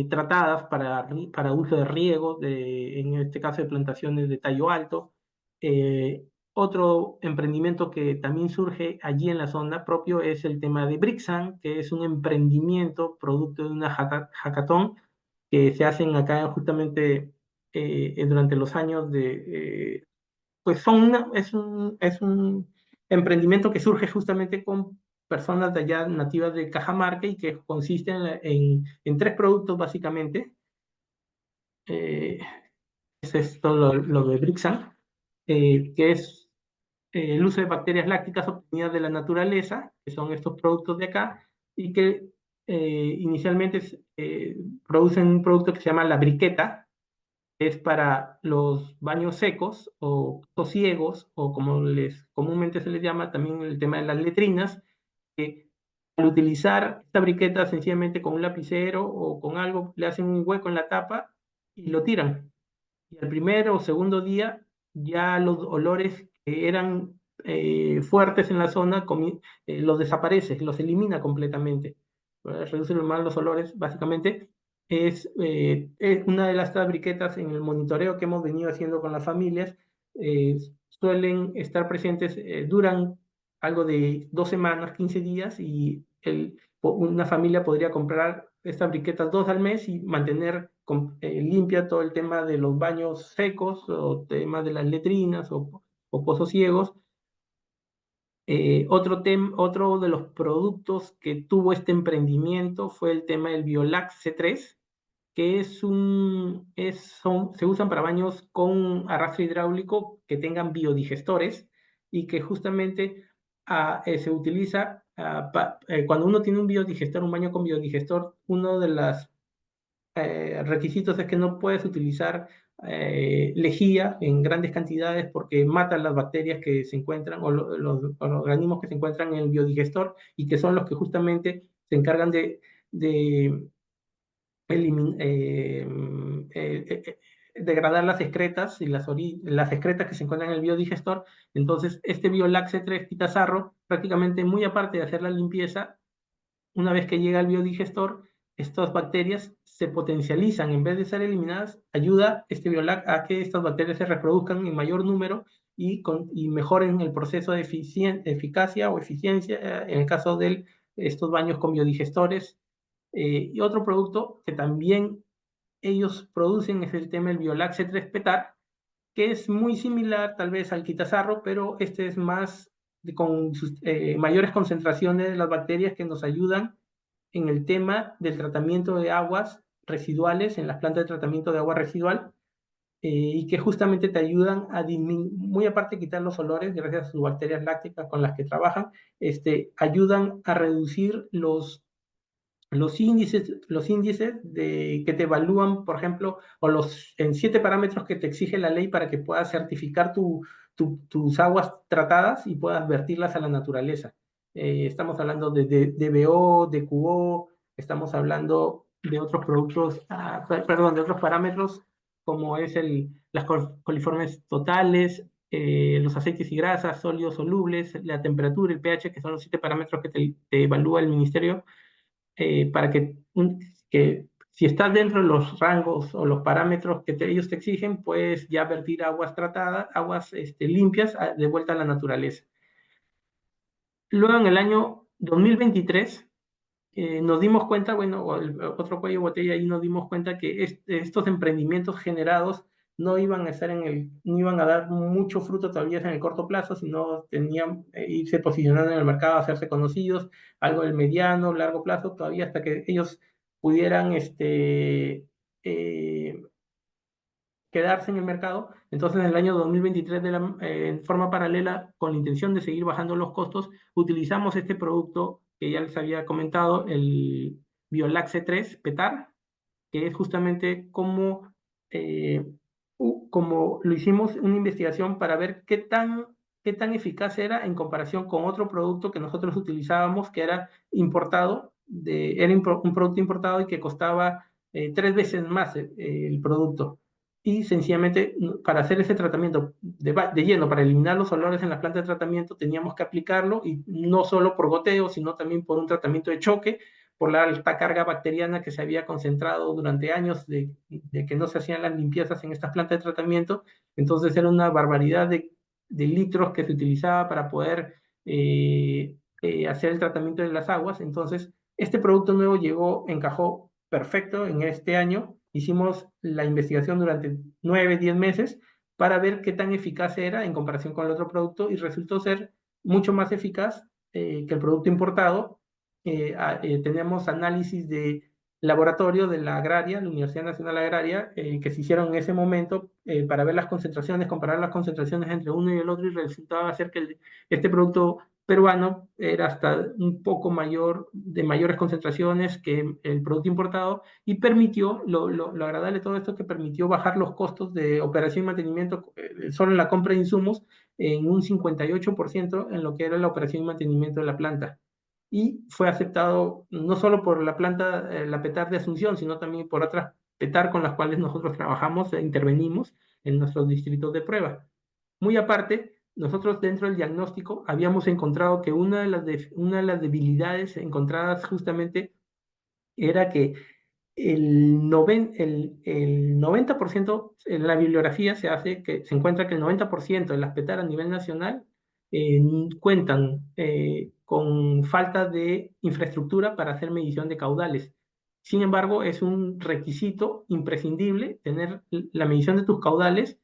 tratadas para uso de riego, en este caso de plantaciones de tallo alto. Otro emprendimiento que también surge allí en la zona propio es el tema de Brixan, que es un emprendimiento producto de una hackathon que se hacen acá justamente durante los años pues es un emprendimiento que surge justamente con personas de allá nativas de Cajamarca y que consiste en tres productos básicamente. Es esto lo de Brixan, que es el uso de bacterias lácticas obtenidas de la naturaleza, que son estos productos de acá, y que inicialmente producen un producto que se llama la briqueta, que es para los baños secos o sosiegos, o como comúnmente se les llama también el tema de las letrinas, que al utilizar esta briqueta sencillamente con un lapicero o con algo, le hacen un hueco en la tapa y lo tiran. Y al primer o segundo día ya los olores que eran fuertes en la zona los desaparece, los elimina completamente. Reduce más los olores, básicamente. Es una de las briquetas en el monitoreo que hemos venido haciendo con las familias. Suelen estar presentes, duran algo de 2 semanas, 15 días, y una familia podría comprar estas briquetas 2 al mes y mantener limpia todo el tema de los baños secos o tema de las letrinas o pozos ciegos. Otro de los productos que tuvo este emprendimiento fue el tema del Biolax C3, que se usan para baños con arrastre hidráulico que tengan biodigestores y que justamente se utiliza cuando uno tiene un biodigestor, un baño con biodigestor. Uno de los requisitos es que no puedes utilizar lejía en grandes cantidades porque matan las bacterias que se encuentran o los organismos que se encuentran en el biodigestor, y que son los que justamente se encargan de degradar las excretas y las excretas que se encuentran en el biodigestor. Entonces, este Biolax C3 Quitazarro, prácticamente muy aparte de hacer la limpieza, una vez que llega al biodigestor, estas bacterias se potencializan. En vez de ser eliminadas, ayuda este Biolax a que estas bacterias se reproduzcan en mayor número y mejoren el proceso de eficacia o eficiencia en el caso de estos baños con biodigestores. Y otro producto que también ellos producen es el tema del Biolax C3 Petar, que es muy similar tal vez al Quitazarro, pero este es más con mayores concentraciones de las bacterias que nos ayudan en el tema del tratamiento de aguas residuales en las plantas de tratamiento de agua residual. y que justamente te ayudan a disminuir, muy aparte de quitar los olores, gracias a sus bacterias lácticas con las que trabajan, ayudan a reducir los índices que te evalúan, por ejemplo, en 7 parámetros que te exige la ley para que puedas certificar tus aguas tratadas y puedas vertirlas a la naturaleza. Estamos hablando de DBO, de QO, estamos hablando de otros productos, perdón, de otros parámetros como es las coliformes totales, los aceites y grasas, sólidos solubles, la temperatura, el pH, que son los 7 parámetros que te evalúa el ministerio, para que si estás dentro de los rangos o los parámetros que ellos te exigen, puedes ya vertir aguas tratadas, aguas limpias de vuelta a la naturaleza. Luego, en el año 2023, nos dimos cuenta, bueno, otro cuello de botella, ahí nos dimos cuenta que estos emprendimientos generados no iban a dar mucho fruto todavía en el corto plazo, sino tenían irse posicionando en el mercado, hacerse conocidos, algo del mediano, largo plazo, todavía hasta que ellos pudieran quedarse en el mercado. Entonces, en el año 2023, en forma paralela, con la intención de seguir bajando los costos, utilizamos este producto que ya les había comentado, el Biolac C3 PETAR, que es justamente como lo hicimos una investigación para ver qué tan eficaz era en comparación con otro producto que nosotros utilizábamos, que era importado, era un producto importado y que costaba 3 veces más el producto. Y sencillamente, para hacer ese tratamiento de lleno, para eliminar los olores en la planta de tratamiento, teníamos que aplicarlo, y no solo por goteo, sino también por un tratamiento de choque, por la alta carga bacteriana que se había concentrado durante años de que no se hacían las limpiezas en estas plantas de tratamiento. Entonces era una barbaridad de litros que se utilizaba para poder hacer el tratamiento de las aguas. Entonces, este producto nuevo encajó perfecto en este año. Hicimos la investigación durante 9, 10 meses para ver qué tan eficaz era en comparación con el otro producto, y resultó ser mucho más eficaz que el producto importado. Tenemos análisis de laboratorio de la Agraria, la Universidad Nacional Agraria, que se hicieron en ese momento para ver las concentraciones, comparar las concentraciones entre uno y el otro, y resultaba ser que este producto peruano era hasta un poco de mayores concentraciones que el producto importado, y permitió, lo agradable de todo esto, que permitió bajar los costos de operación y mantenimiento solo en la compra de insumos en un 58% en lo que era la operación y mantenimiento de la planta. Y fue aceptado no solo por la planta, la PETAR de Asunción, sino también por otras PETAR con las cuales nosotros trabajamos e intervenimos en nuestros distritos de prueba. Muy aparte, nosotros dentro del diagnóstico habíamos encontrado que una de las debilidades encontradas justamente era que el 90% en la bibliografía se encuentra que el 90% de las PETAR a nivel nacional cuentan con falta de infraestructura para hacer medición de caudales. Sin embargo, es un requisito imprescindible tener la medición de tus caudales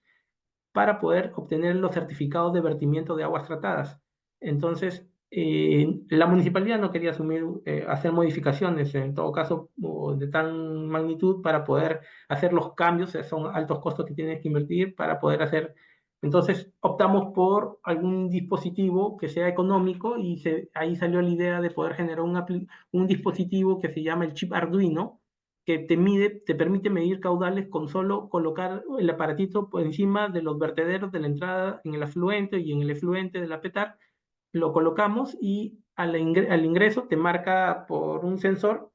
para poder obtener los certificados de vertimiento de aguas tratadas. Entonces, la municipalidad no quería hacer modificaciones, en todo caso, de tan magnitud, para poder hacer los cambios. Son altos costos que tienes que invertir para poder hacer. Entonces, optamos por algún dispositivo que sea económico, y ahí salió la idea de poder generar un dispositivo que se llama el chip Arduino, que te permite medir caudales con solo colocar el aparatito por encima de los vertederos de la entrada en el afluente y en el efluente de la PETAR. Lo colocamos, y al ingreso te marca por un sensor,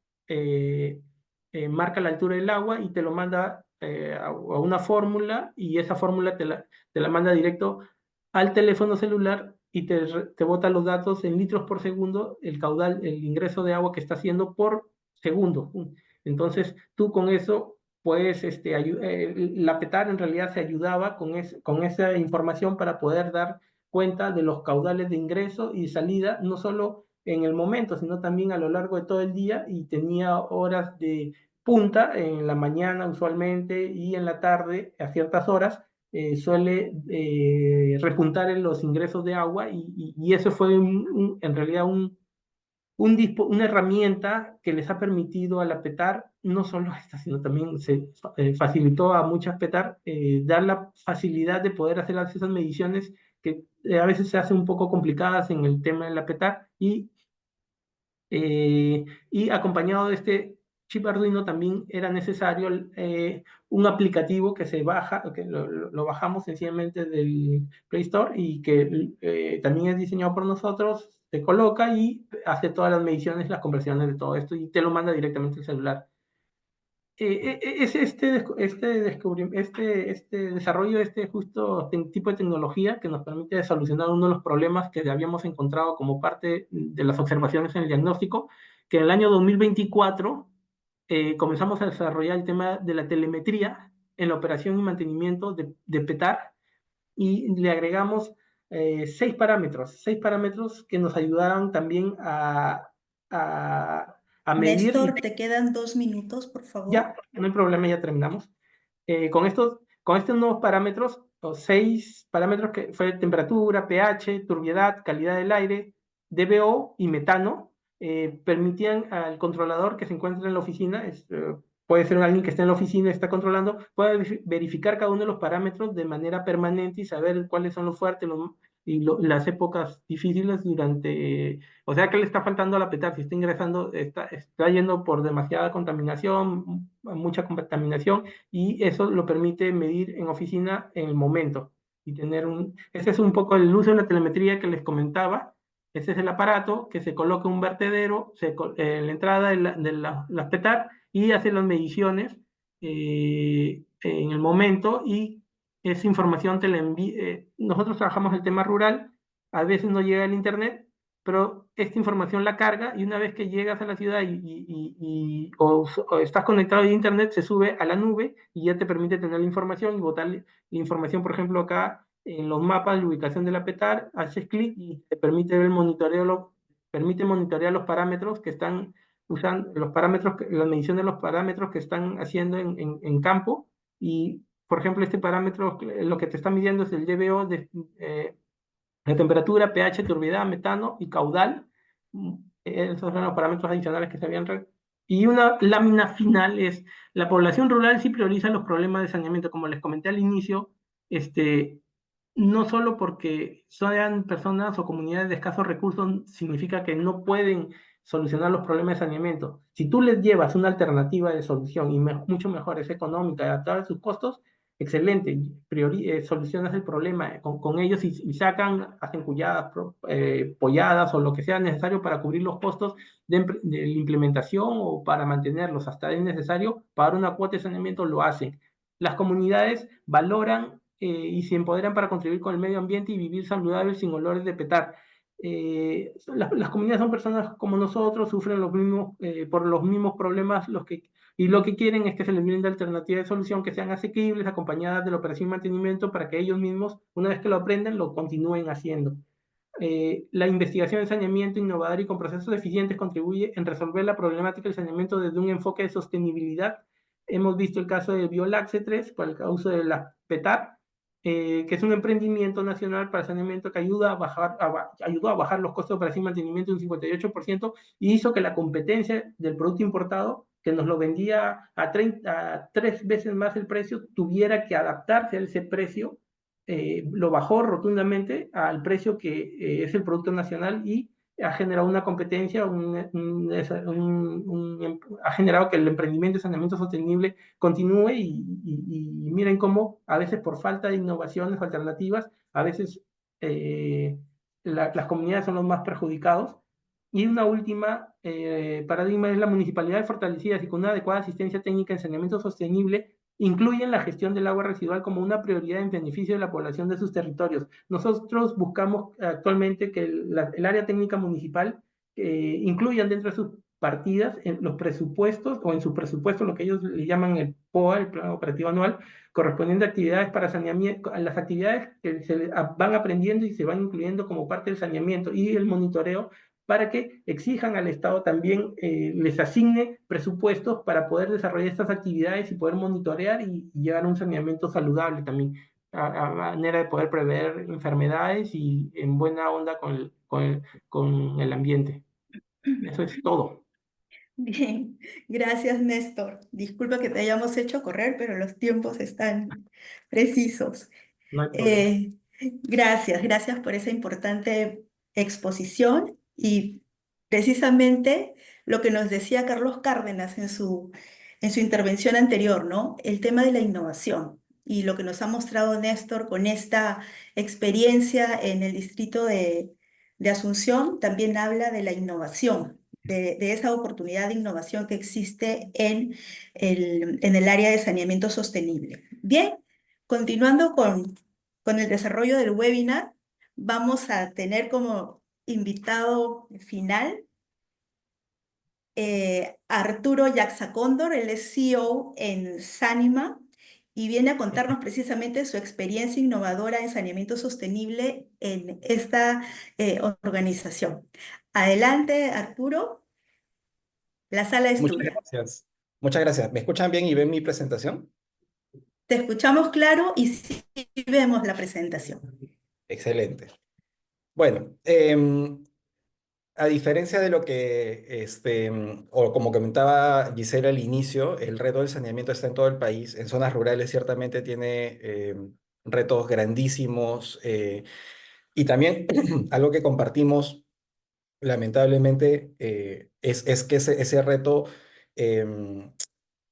marca la altura del agua y te lo manda a una fórmula, y esa fórmula te la manda directo al teléfono celular, y te bota los datos en litros por segundo, el caudal, el ingreso de agua que está haciendo por segundo. Entonces, tú con eso puedes, la PETAR en realidad se ayudaba con esa información para poder dar cuenta de los caudales de ingreso y salida, no solo en el momento, sino también a lo largo de todo el día, y tenía horas de punta en la mañana usualmente, y en la tarde a ciertas horas suele repuntar en los ingresos de agua, y eso fue en realidad una herramienta que les ha permitido a la PETAR no solo esta, sino también se facilitó a muchas PETAR dar la facilidad de poder hacer esas mediciones que a veces se hacen un poco complicadas en el tema de la PETAR, y acompañado de este chip Arduino también era necesario un aplicativo que se baja, que lo bajamos sencillamente del Play Store y que también es diseñado por nosotros, se coloca y hace todas las mediciones, las conversiones de todo esto y te lo manda directamente al celular. Es este desarrollo, justo tipo de tecnología que nos permite solucionar uno de los problemas que habíamos encontrado como parte de las observaciones en el diagnóstico, que en el año 2024 comenzamos a desarrollar el tema de la telemetría en la operación y mantenimiento de PETAR, y le agregamos 6 parámetros que nos ayudaron también a medir. Néstor, te quedan 2 minutos, por favor. Ya, no hay problema, ya terminamos. Con estos nuevos parámetros, o 6 parámetros que fue temperatura, pH, turbiedad, calidad del aire, DBO y metano, permitían al controlador que se encuentra en la oficina, puede ser alguien que esté en la oficina y está controlando, puede verificar cada uno de los parámetros de manera permanente y saber cuáles son los fuertes las épocas difíciles o sea, que le está faltando a la PETAR, si está ingresando, está yendo por demasiada contaminación, mucha contaminación, y eso lo permite medir en oficina en el momento. Y ese es un poco el uso de la telemetría que les comentaba. Ese es el aparato que se coloca un vertedero en la entrada de la PETAR y hace las mediciones en el momento, y esa información te la envía. Nosotros trabajamos el tema rural, a veces no llega el internet, pero esta información la carga y una vez que llegas a la ciudad o estás conectado a internet, se sube a la nube y ya te permite tener la información y botar la información, por ejemplo, acá en los mapas de ubicación de la PETAR, haces clic y te permite ver permite monitorear los parámetros que están usando, la medición de los parámetros que están haciendo en campo. Y por ejemplo, este parámetro, lo que te está midiendo es el DBO de temperatura, pH, turbiedad, metano y caudal. Esos son los parámetros adicionales que se habían. Y una lámina final es: la población rural sí prioriza los problemas de saneamiento, como les comenté al inicio, no solo porque sean personas o comunidades de escasos recursos significa que no pueden solucionar los problemas de saneamiento. Si tú les llevas una alternativa de solución y mucho mejor, es económica, adaptada a sus costos, excelente, solucionas el problema con ellos y hacen cuyadas, polladas o lo que sea necesario para cubrir los costos de la implementación o para mantenerlos. Hasta es necesario pagar una cuota de saneamiento, lo hacen. Las comunidades valoran y se empoderan para contribuir con el medio ambiente y vivir saludables sin olores de PETAR. Las comunidades son personas como nosotros, sufren por los mismos problemas, y lo que quieren es que se les brinde alternativas de solución que sean asequibles, acompañadas de la operación y mantenimiento, para que ellos mismos, una vez que lo aprenden, lo continúen haciendo. La investigación en saneamiento innovador y con procesos eficientes contribuye en resolver la problemática del saneamiento desde un enfoque de sostenibilidad. Hemos visto el caso de Biolaxe 3 para el uso de la PETAR, que es un emprendimiento nacional para saneamiento que ayudó a bajar los costos de operación y mantenimiento un 58%, y hizo que la competencia del producto importado, que nos lo vendía a 3 veces más el precio, tuviera que adaptarse a ese precio. Lo bajó rotundamente al precio que es el producto nacional, y ha generado una competencia, ha generado que el emprendimiento de saneamiento sostenible continúe, y miren cómo a veces por falta de innovaciones o alternativas, a veces las comunidades son los más perjudicados. Y una última paradigma es: la municipalidad fortalecida y con una adecuada asistencia técnica en saneamiento sostenible incluyen la gestión del agua residual como una prioridad en beneficio de la población de sus territorios. Nosotros buscamos actualmente que el área técnica municipal incluyan dentro de sus partidas, en los presupuestos o en su presupuesto, lo que ellos le llaman el POA, el Plan Operativo Anual, correspondiente a actividades para saneamiento, a las actividades que se van aprendiendo y se van incluyendo como parte del saneamiento y el monitoreo, para que exijan al Estado también les asigne presupuestos para poder desarrollar estas actividades y poder monitorear y llegar a un saneamiento saludable también, a manera de poder prever enfermedades y en buena onda con el ambiente. Eso es todo. Bien, gracias Néstor. Disculpa que te hayamos hecho correr, pero los tiempos están precisos. No hay problema. Gracias por esa importante exposición y precisamente lo que nos decía Carlos Cárdenas en su intervención anterior, ¿no? El tema de la innovación y lo que nos ha mostrado Néstor con esta experiencia en el distrito de Asunción también habla de la innovación. De esa oportunidad de innovación que existe en el área de saneamiento sostenible. Bien, continuando con el desarrollo del webinar, vamos a tener como invitado final Arturo Yaxacóndor, él es CEO en Sanima y viene a contarnos precisamente su experiencia innovadora en saneamiento sostenible en esta organización. Adelante, Arturo, la sala es Muchas tuya. gracias. Muchas gracias. ¿Me escuchan bien y ven mi presentación? Te escuchamos claro y sí vemos la presentación. Excelente. Bueno, a diferencia de lo que, o como comentaba Gisela al inicio, el reto del saneamiento está en todo el país. En zonas rurales ciertamente tiene retos grandísimos y también algo que compartimos lamentablemente es que ese reto em,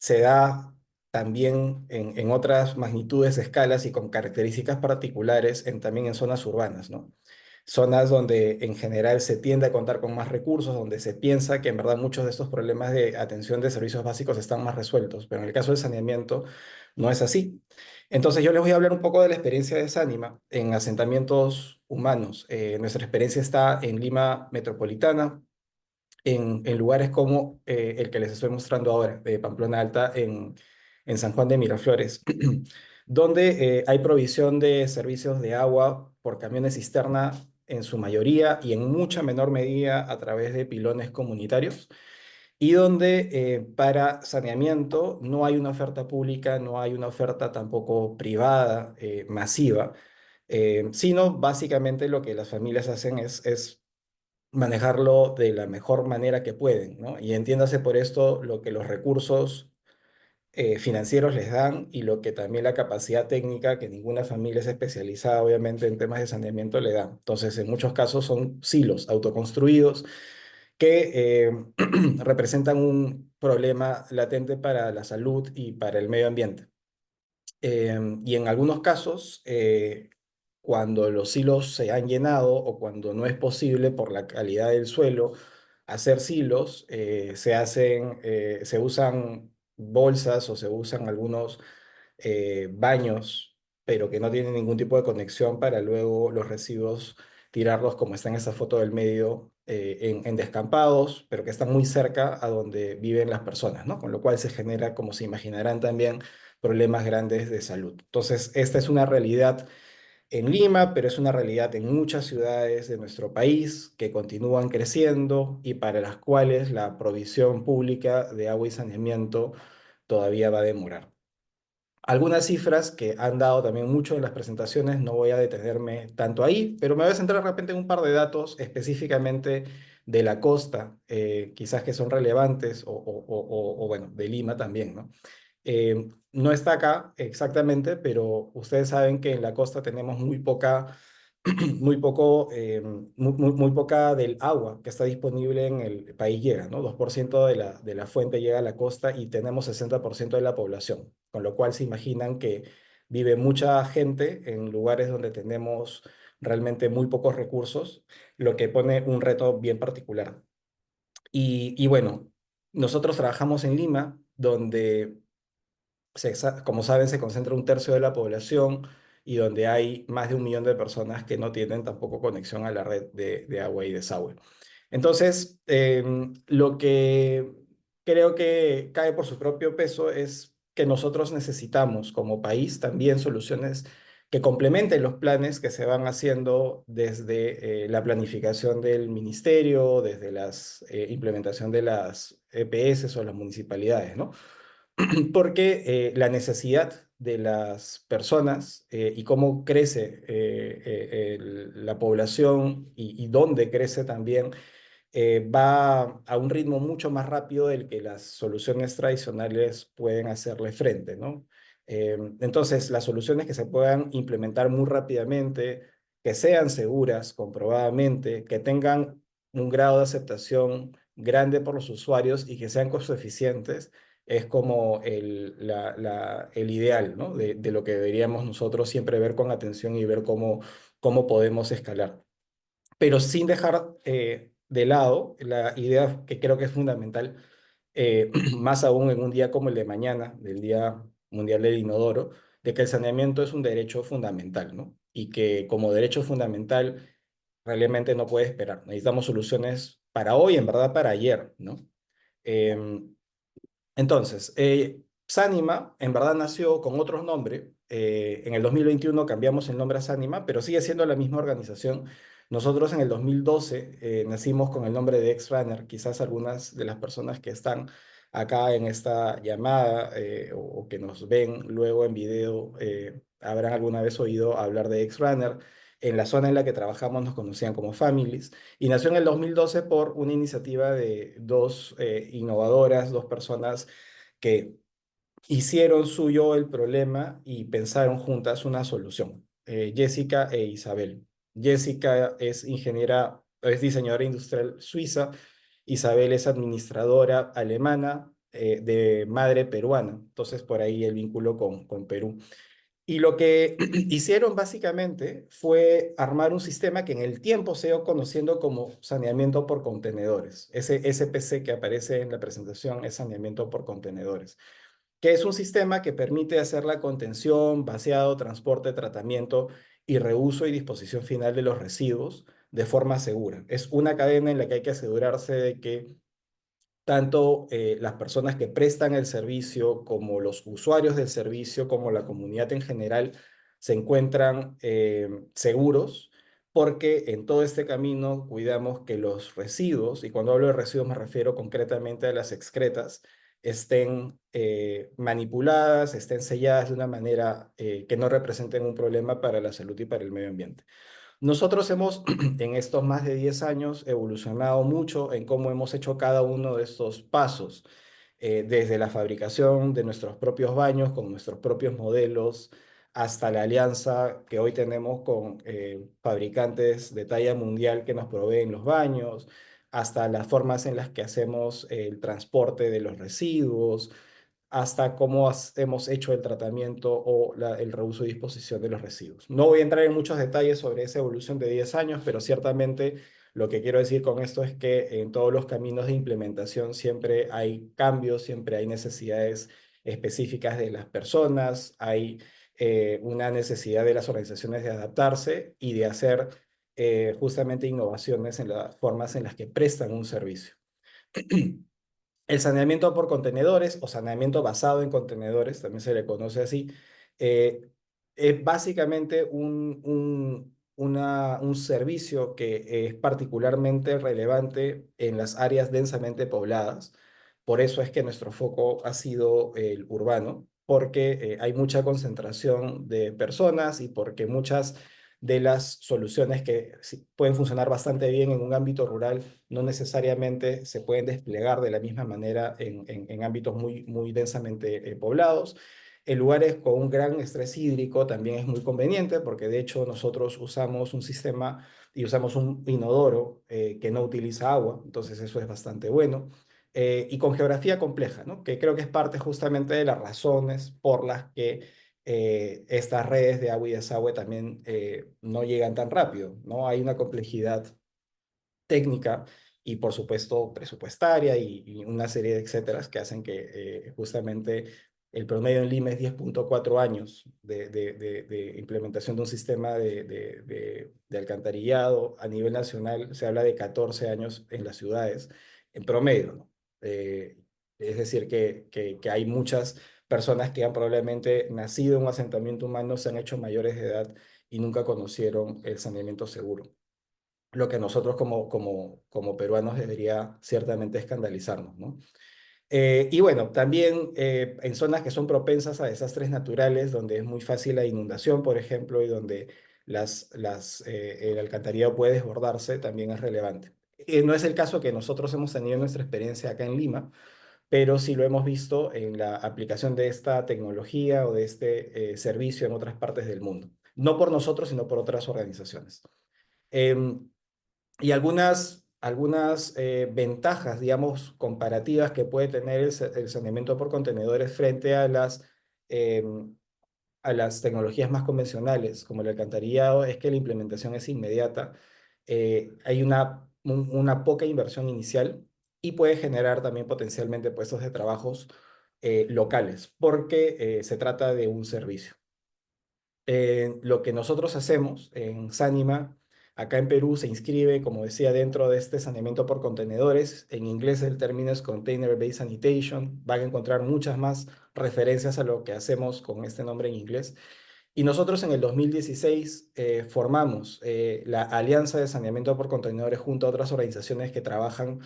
se da también en otras magnitudes, escalas y con características particulares también en zonas urbanas, ¿no? Zonas donde en general se tiende a contar con más recursos, donde se piensa que en verdad muchos de estos problemas de atención de servicios básicos están más resueltos, pero en el caso del saneamiento no es así. Entonces yo les voy a hablar un poco de la experiencia de Sánima en asentamientos humanos. Nuestra experiencia está en Lima metropolitana, en lugares como el que les estoy mostrando ahora, de Pamplona Alta, en San Juan de Miraflores, donde hay provisión de servicios de agua por camiones cisterna en su mayoría y en mucha menor medida a través de pilones comunitarios, y donde para saneamiento no hay una oferta pública, no hay una oferta tampoco privada masiva, sino básicamente lo que las familias hacen es manejarlo de la mejor manera que pueden, ¿no? Y entiéndase por esto lo que los recursos financieros les dan y lo que también la capacidad técnica, que ninguna familia es especializada obviamente en temas de saneamiento, le da. Entonces, en muchos casos son silos autoconstruidos que representan un problema latente para la salud y para el medio ambiente. Y en algunos casos, cuando los silos se han llenado o cuando no es posible por la calidad del suelo hacer silos, se usan bolsas o se usan algunos baños, pero que no tienen ningún tipo de conexión para luego los residuos tirarlos como está en esta foto del medio, en descampados, pero que están muy cerca a donde viven las personas, ¿no? Con lo cual se genera, como se imaginarán también, problemas grandes de salud. Entonces, esta es una realidad en Lima, pero es una realidad en muchas ciudades de nuestro país que continúan creciendo y para las cuales la provisión pública de agua y saneamiento todavía va a demorar. Algunas cifras que han dado también mucho en las presentaciones, no voy a detenerme tanto ahí, pero me voy a centrar de repente en un par de datos específicamente de la costa, quizás que son relevantes, o bueno, de Lima también, ¿no? No está acá exactamente, pero ustedes saben que en la costa tenemos muy poca muy poca del agua que está disponible en el país llega, ¿no? 2% de la fuente llega a la costa y tenemos 60% de la población, con lo cual se imaginan que vive mucha gente en lugares donde tenemos realmente muy pocos recursos, lo que pone un reto bien particular. Y bueno, nosotros trabajamos en Lima, donde como saben, se concentra un tercio de la población y donde hay más de 1 millón de personas que no tienen tampoco conexión a la red de agua y desagüe. Entonces, lo que creo que cae por su propio peso es que nosotros necesitamos como país también soluciones que complementen los planes que se van haciendo desde la planificación del ministerio, desde la implementación de las EPS o las municipalidades, ¿no? Porque la necesidad de las personas y cómo crece la población y dónde crece también va a un ritmo mucho más rápido del que las soluciones tradicionales pueden hacerle frente, ¿no? Entonces, las soluciones que se puedan implementar muy rápidamente, que sean seguras, comprobadamente, que tengan un grado de aceptación grande por los usuarios y que sean costo eficientes, es como el ideal, ¿no? De lo que deberíamos nosotros siempre ver con atención y ver cómo podemos escalar. Pero sin dejar de lado la idea que creo que es fundamental, más aún en un día como el de mañana, del Día Mundial del Inodoro, de que el saneamiento es un derecho fundamental, ¿no? Y que como derecho fundamental realmente no puede esperar. Necesitamos soluciones para hoy, en verdad para ayer, ¿no? Em, entonces, Sánima en verdad nació con otro nombre. En el 2021 cambiamos el nombre a Sánima, pero sigue siendo la misma organización. Nosotros en el 2012 nacimos con el nombre de X-Runner. Quizás algunas de las personas que están acá en esta llamada o que nos ven luego en video habrán alguna vez oído hablar de X-Runner. En la zona en la que trabajamos nos conocían como Families. Y nació en el 2012 por una iniciativa de dos innovadoras, dos personas que hicieron suyo el problema y pensaron juntas una solución. Jessica e Isabel. Jessica es ingeniera, es diseñadora industrial suiza. Isabel es administradora alemana de madre peruana. Entonces, por ahí el vínculo con Perú. Y lo que hicieron básicamente fue armar un sistema que en el tiempo se dio conociendo como saneamiento por contenedores. Ese SPC que aparece en la presentación es saneamiento por contenedores, que es un sistema que permite hacer la contención, vaciado, transporte, tratamiento y reuso y disposición final de los residuos de forma segura. Es una cadena en la que hay que asegurarse de que tanto las personas que prestan el servicio como los usuarios del servicio, como la comunidad en general, se encuentran seguros, porque en todo este camino cuidamos que los residuos, y cuando hablo de residuos me refiero concretamente a las excretas, estén manipuladas, estén selladas de una manera que no representen un problema para la salud y para el medio ambiente. Nosotros hemos, en estos más de 10 años, evolucionado mucho en cómo hemos hecho cada uno de estos pasos, desde la fabricación de nuestros propios baños con nuestros propios modelos, hasta la alianza que hoy tenemos con fabricantes de talla mundial que nos proveen los baños, hasta las formas en las que hacemos el transporte de los residuos, hasta cómo hemos hecho el tratamiento o el reuso y disposición de los residuos. No voy a entrar en muchos detalles sobre esa evolución de 10 años, pero ciertamente lo que quiero decir con esto es que en todos los caminos de implementación siempre hay cambios, siempre hay necesidades específicas de las personas, hay una necesidad de las organizaciones de adaptarse y de hacer justamente innovaciones en las formas en las que prestan un servicio. El saneamiento por contenedores o saneamiento basado en contenedores, también se le conoce así, eh, es básicamente un servicio que es particularmente relevante en las áreas densamente pobladas. Por eso es que nuestro foco ha sido el urbano, porque hay mucha concentración de personas y porque muchas de las soluciones que pueden funcionar bastante bien en un ámbito rural no necesariamente se pueden desplegar de la misma manera en ámbitos muy densamente poblados. En lugares con un gran estrés hídrico también es muy conveniente porque de hecho nosotros usamos un sistema y usamos un inodoro que no utiliza agua, entonces eso es bastante bueno. Y con geografía compleja, ¿no? Que creo que es parte justamente de las razones por las que estas redes de agua y desagüe también no llegan tan rápido, ¿no? Hay una complejidad técnica y por supuesto presupuestaria y una serie de etcéteras que hacen que justamente el promedio en Lima es 10.4 años de implementación de un sistema de alcantarillado. A nivel nacional se habla de 14 años en las ciudades en promedio, ¿no? Es decir, que hay muchas personas que han probablemente nacido en un asentamiento humano, se han hecho mayores de edad y nunca conocieron el saneamiento seguro, lo que a nosotros como peruanos debería ciertamente escandalizarnos, ¿no? Y bueno, también en zonas que son propensas a desastres naturales, donde es muy fácil la inundación, por ejemplo, y donde el alcantarillado puede desbordarse, también es relevante. No es el caso que nosotros hemos tenido en nuestra experiencia acá en Lima, pero sí lo hemos visto en la aplicación de esta tecnología o de este servicio en otras partes del mundo. No por nosotros, sino por otras organizaciones. Em, y algunas ventajas, digamos, comparativas que puede tener el saneamiento por contenedores frente em, a las tecnologías más convencionales, como el alcantarillado, es que la implementación es inmediata. Hay una poca inversión inicial y puede generar también potencialmente puestos de trabajos locales, porque se trata de un servicio. Lo que nosotros hacemos en Sanima, acá en Perú, se inscribe, como decía, dentro de este saneamiento por contenedores. En inglés el término es Container Based Sanitation. Van a encontrar muchas más referencias a lo que hacemos con este nombre en inglés. Y nosotros en el 2016 formamos la Alianza de Saneamiento por Contenedores junto a otras organizaciones que trabajan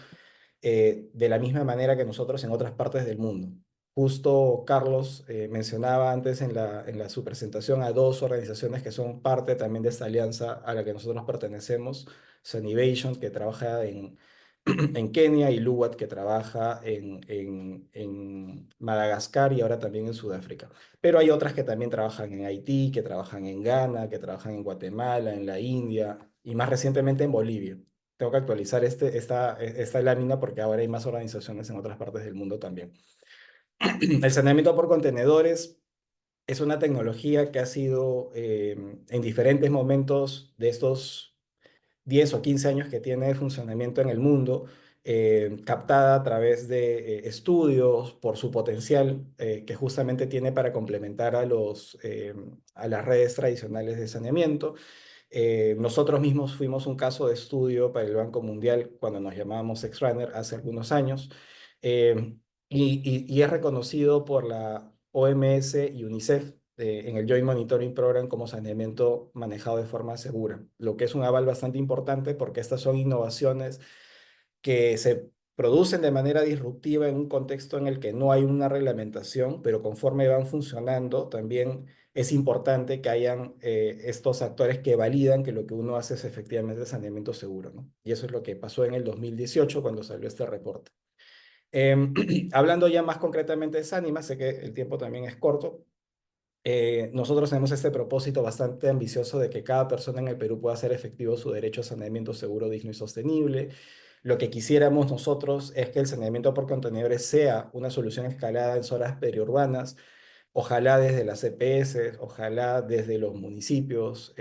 de la misma manera que nosotros en otras partes del mundo. Justo Carlos mencionaba antes en su presentación a dos organizaciones que son parte también de esta alianza a la que nosotros pertenecemos, Sanivation, que trabaja en Kenia, y Luwat, que trabaja en Madagascar y ahora también en Sudáfrica. Pero hay otras que también trabajan en Haití, que trabajan en Ghana, que trabajan en Guatemala, en la India y más recientemente en Bolivia. Tengo que actualizar esta lámina porque ahora hay más organizaciones en otras partes del mundo también. El saneamiento por contenedores es una tecnología que ha sido en diferentes momentos de estos 10 o 15 años que tiene de funcionamiento en el mundo, captada a través de estudios por su potencial que justamente tiene para complementar a las redes tradicionales de saneamiento. Nosotros mismos fuimos un caso de estudio para el Banco Mundial cuando nos llamábamos Xrunner hace algunos años, eh, y es reconocido por la OMS y UNICEF en el Joint Monitoring Program como saneamiento manejado de forma segura, lo que es un aval bastante importante porque estas son innovaciones que se producen de manera disruptiva en un contexto en el que no hay una reglamentación, pero conforme van funcionando, también es importante que hayan estos actores que validan que lo que uno hace es efectivamente saneamiento seguro, ¿no? Y eso es lo que pasó en el 2018 cuando salió este reporte. Hablando ya más concretamente de Sanima, sé que el tiempo también es corto. Nosotros tenemos este propósito bastante ambicioso de que cada persona en el Perú pueda hacer efectivo su derecho a saneamiento seguro, digno y sostenible. Lo que quisiéramos nosotros es que el saneamiento por contenedores sea una solución escalada en zonas periurbanas, ojalá desde las EPS, ojalá desde los municipios,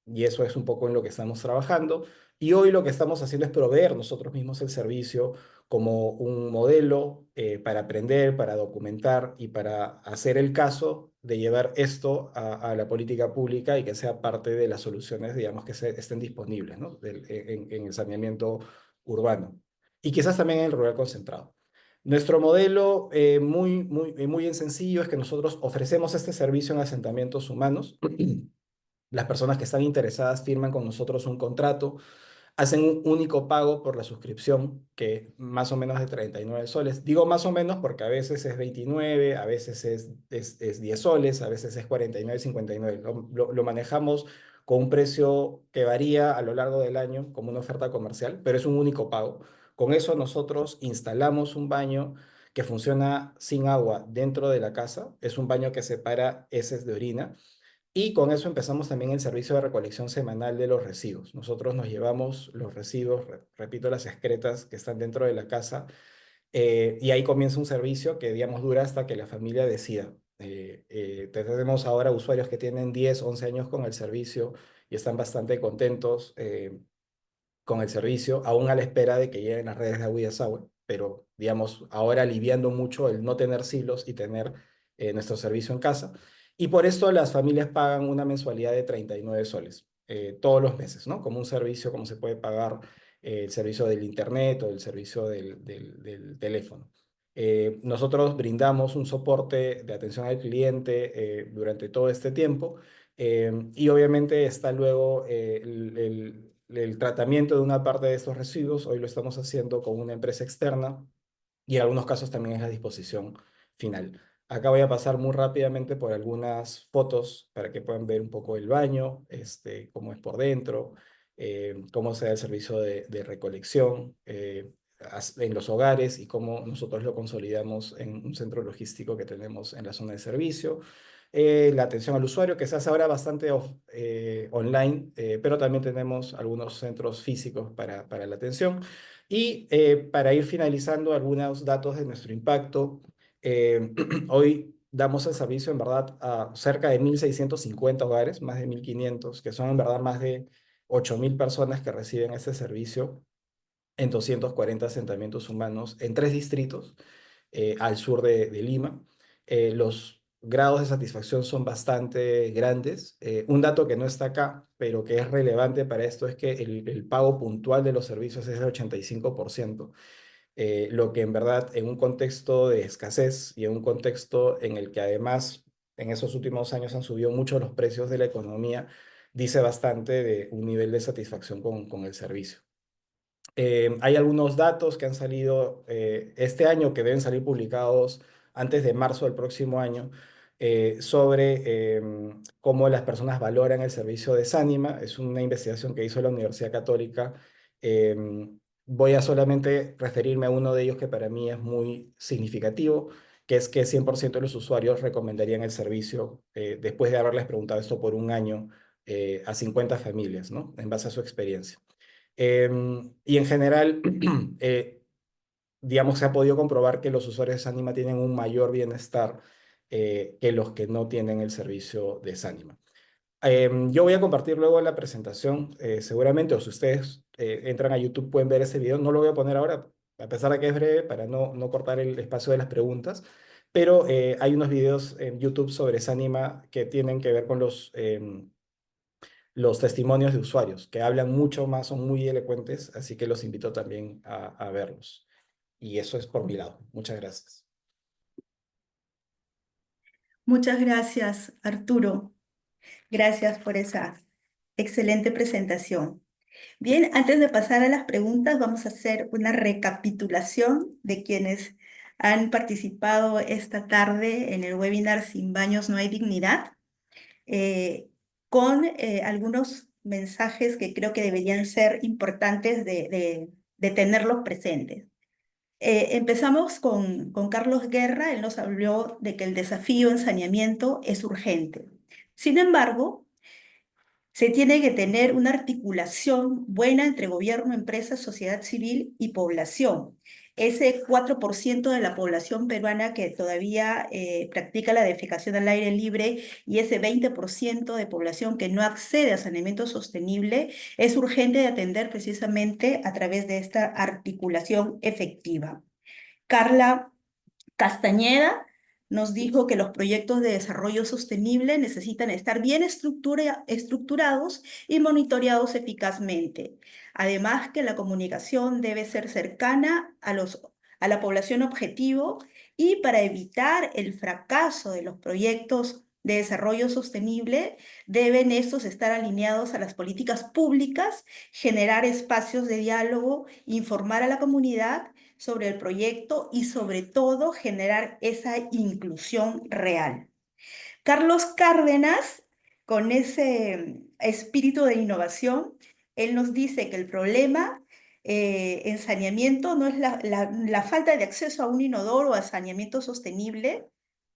y eso es un poco en lo que estamos trabajando. Y hoy lo que estamos haciendo es proveer nosotros mismos el servicio como un modelo para aprender, para documentar y para hacer el caso de llevar esto a la política pública y que sea parte de las soluciones, digamos, que estén disponibles, ¿no? En el saneamiento urbano y quizás también en el rural concentrado. Nuestro modelo, muy en sencillo, es que nosotros ofrecemos este servicio en asentamientos humanos. Las personas que están interesadas firman con nosotros un contrato, hacen un único pago por la suscripción, que más o menos de 39 soles. Digo más o menos porque a veces es 29, a veces es 10 soles, a veces es 49, 59. Lo manejamos con un precio que varía a lo largo del año como una oferta comercial, pero es un único pago. Con eso nosotros instalamos un baño que funciona sin agua dentro de la casa. Es un baño que separa heces de orina y con eso empezamos también el servicio de recolección semanal de los residuos. Nosotros nos llevamos los residuos, repito, las excretas que están dentro de la casa, y ahí comienza un servicio que, digamos, dura hasta que la familia decida. Tenemos ahora usuarios que tienen 10, 11 años con el servicio y están bastante contentos con el servicio, aún a la espera de que lleguen las redes de agua y desagüe, pero digamos, ahora aliviando mucho el no tener silos y tener nuestro servicio en casa. Y por esto las familias pagan una mensualidad de 39 soles todos los meses, ¿no? Como un servicio, como se puede pagar el servicio del internet o el servicio del teléfono. Nosotros brindamos un soporte de atención al cliente durante todo este tiempo, y obviamente está luego el tratamiento de una parte de estos residuos. Hoy lo estamos haciendo con una empresa externa y en algunos casos también es a disposición final. Acá voy a pasar muy rápidamente por algunas fotos para que puedan ver un poco el baño, cómo es por dentro. cómo se da el servicio de recolección en los hogares y cómo nosotros lo consolidamos en un centro logístico que tenemos en la zona de servicio. La atención al usuario, que se hace ahora bastante online, pero también tenemos algunos centros físicos para la atención. Y para ir finalizando algunos datos de nuestro impacto, hoy damos el servicio en verdad a cerca de 1.650 hogares, más de 1.500, que son en verdad más de 8.000 personas que reciben este servicio en 240 asentamientos humanos en 3 distritos al sur de Lima. Los grados de satisfacción son bastante grandes. Un dato que no está acá, pero que es relevante para esto, es que el pago puntual de los servicios es del 85%, lo que en verdad en un contexto de escasez y en un contexto en el que además en esos últimos años han subido mucho los precios de la economía, dice bastante de un nivel de satisfacción con el servicio. Hay algunos datos que han salido este año que deben salir publicados antes de marzo del próximo año sobre cómo las personas valoran el servicio de Sánima. Es una investigación que hizo la Universidad Católica. Voy a solamente referirme a uno de ellos que para mí es muy significativo, que es que 100% de los usuarios recomendarían el servicio después de haberles preguntado esto por un año a 50 familias, ¿no? En base a su experiencia. Y en general, digamos, se ha podido comprobar que los usuarios de Sánima tienen un mayor bienestar que los que no tienen el servicio de Sánima. Yo voy a compartir luego la presentación, seguramente, o si ustedes entran a YouTube pueden ver ese video. No lo voy a poner ahora, a pesar de que es breve, para no cortar el espacio de las preguntas, pero hay unos videos en YouTube sobre Sánima que tienen que ver con los testimonios de usuarios, que hablan mucho más, son muy elocuentes, así que los invito también a verlos. Y eso es por mi lado. Muchas gracias. Muchas gracias, Arturo. Gracias por esa excelente presentación. Bien, antes de pasar a las preguntas, vamos a hacer una recapitulación de quienes han participado esta tarde en el webinar Sin baños no hay dignidad, con algunos mensajes que creo que deberían ser importantes de tenerlos presentes. Empezamos con Carlos Guerra. Él nos habló de que el desafío en saneamiento es urgente. Sin embargo, se tiene que tener una articulación buena entre gobierno, empresas, sociedad civil y población. Ese 4% de la población peruana que todavía practica la defecación al aire libre y ese 20% de población que no accede a saneamiento sostenible es urgente de atender precisamente a través de esta articulación efectiva. Carla Castañeda nos dijo que los proyectos de desarrollo sostenible necesitan estar bien estructurados y monitoreados eficazmente. Además, que la comunicación debe ser cercana a la población objetivo, y para evitar el fracaso de los proyectos de desarrollo sostenible, deben estos estar alineados a las políticas públicas, generar espacios de diálogo, informar a la comunidad sobre el proyecto y sobre todo generar esa inclusión real. Carlos Cárdenas, con ese espíritu de innovación, él nos dice que el problema en saneamiento no es la falta de acceso a un inodoro o a saneamiento sostenible,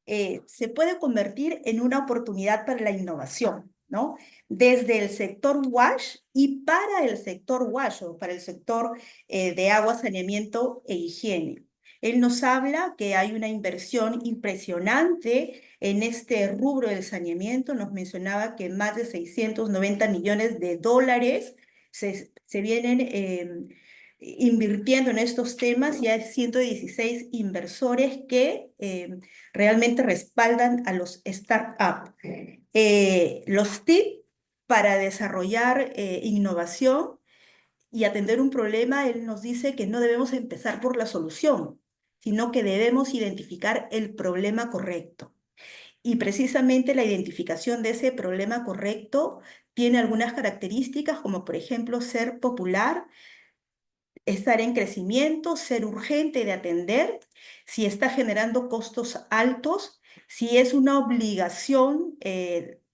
se puede convertir en una oportunidad para la innovación, ¿no? Desde el sector WASH y para el sector WASH, o para el sector de agua, saneamiento e higiene. Él nos habla que hay una inversión impresionante en este rubro del saneamiento. Nos mencionaba que más de 690 millones de dólares se vienen invirtiendo en estos temas, y hay 116 inversores que realmente respaldan a los startups. Los tips para desarrollar innovación y atender un problema, él nos dice que no debemos empezar por la solución, sino que debemos identificar el problema correcto. Y precisamente la identificación de ese problema correcto tiene algunas características, como por ejemplo ser popular, estar en crecimiento, ser urgente de atender, si está generando costos altos, si es una obligación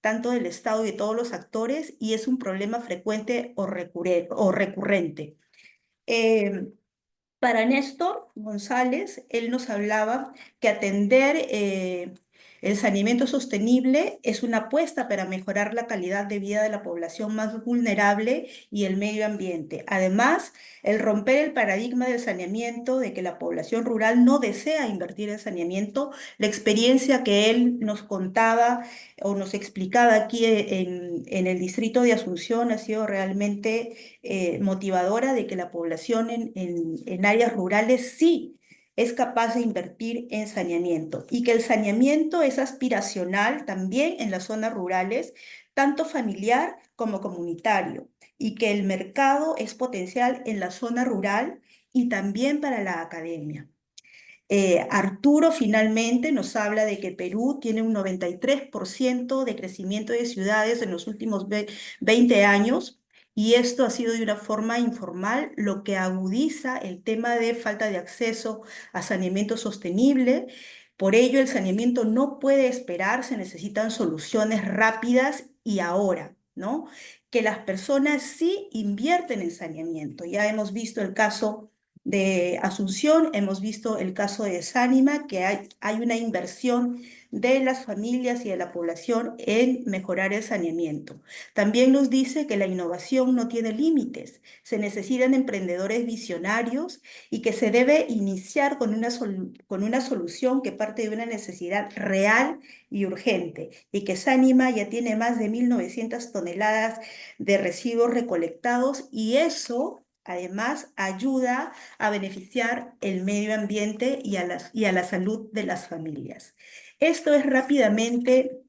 tanto del Estado y de todos los actores, y es un problema frecuente o recurrente. Para Néstor González, él nos hablaba que atender el saneamiento sostenible es una apuesta para mejorar la calidad de vida de la población más vulnerable y el medio ambiente. Además, el romper el paradigma del saneamiento, de que la población rural no desea invertir en saneamiento, la experiencia que él nos contaba o nos explicaba aquí en el distrito de Asunción ha sido realmente motivadora, de que la población en áreas rurales sí es capaz de invertir en saneamiento, y que el saneamiento es aspiracional también en las zonas rurales, tanto familiar como comunitario, y que el mercado es potencial en la zona rural y también para la academia. Arturo finalmente nos habla de que Perú tiene un 93% de crecimiento de ciudades en los últimos 20 años, y esto ha sido de una forma informal, lo que agudiza el tema de falta de acceso a saneamiento sostenible. Por ello, el saneamiento no puede esperar, se necesitan soluciones rápidas y ahora, ¿no? Que las personas sí invierten en saneamiento. Ya hemos visto el caso de Asunción, hemos visto el caso de Sánima, que hay una inversión de las familias y de la población en mejorar el saneamiento. También nos dice que la innovación no tiene límites, se necesitan emprendedores visionarios y que se debe iniciar con una solución que parte de una necesidad real y urgente, y que Sánima ya tiene más de 1.900 toneladas de residuos recolectados, y eso además ayuda a beneficiar el medio ambiente y a la salud de las familias. Esto es rápidamente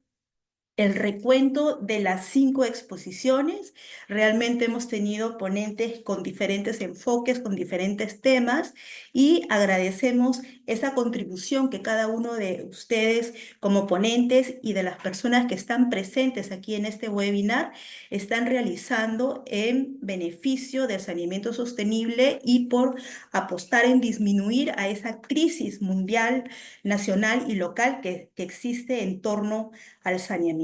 el recuento de las 5 exposiciones. Realmente hemos tenido ponentes con diferentes enfoques, con diferentes temas, y agradecemos esa contribución que cada uno de ustedes como ponentes y de las personas que están presentes aquí en este webinar están realizando en beneficio del saneamiento sostenible y por apostar en disminuir a esa crisis mundial, nacional y local que existe en torno al saneamiento.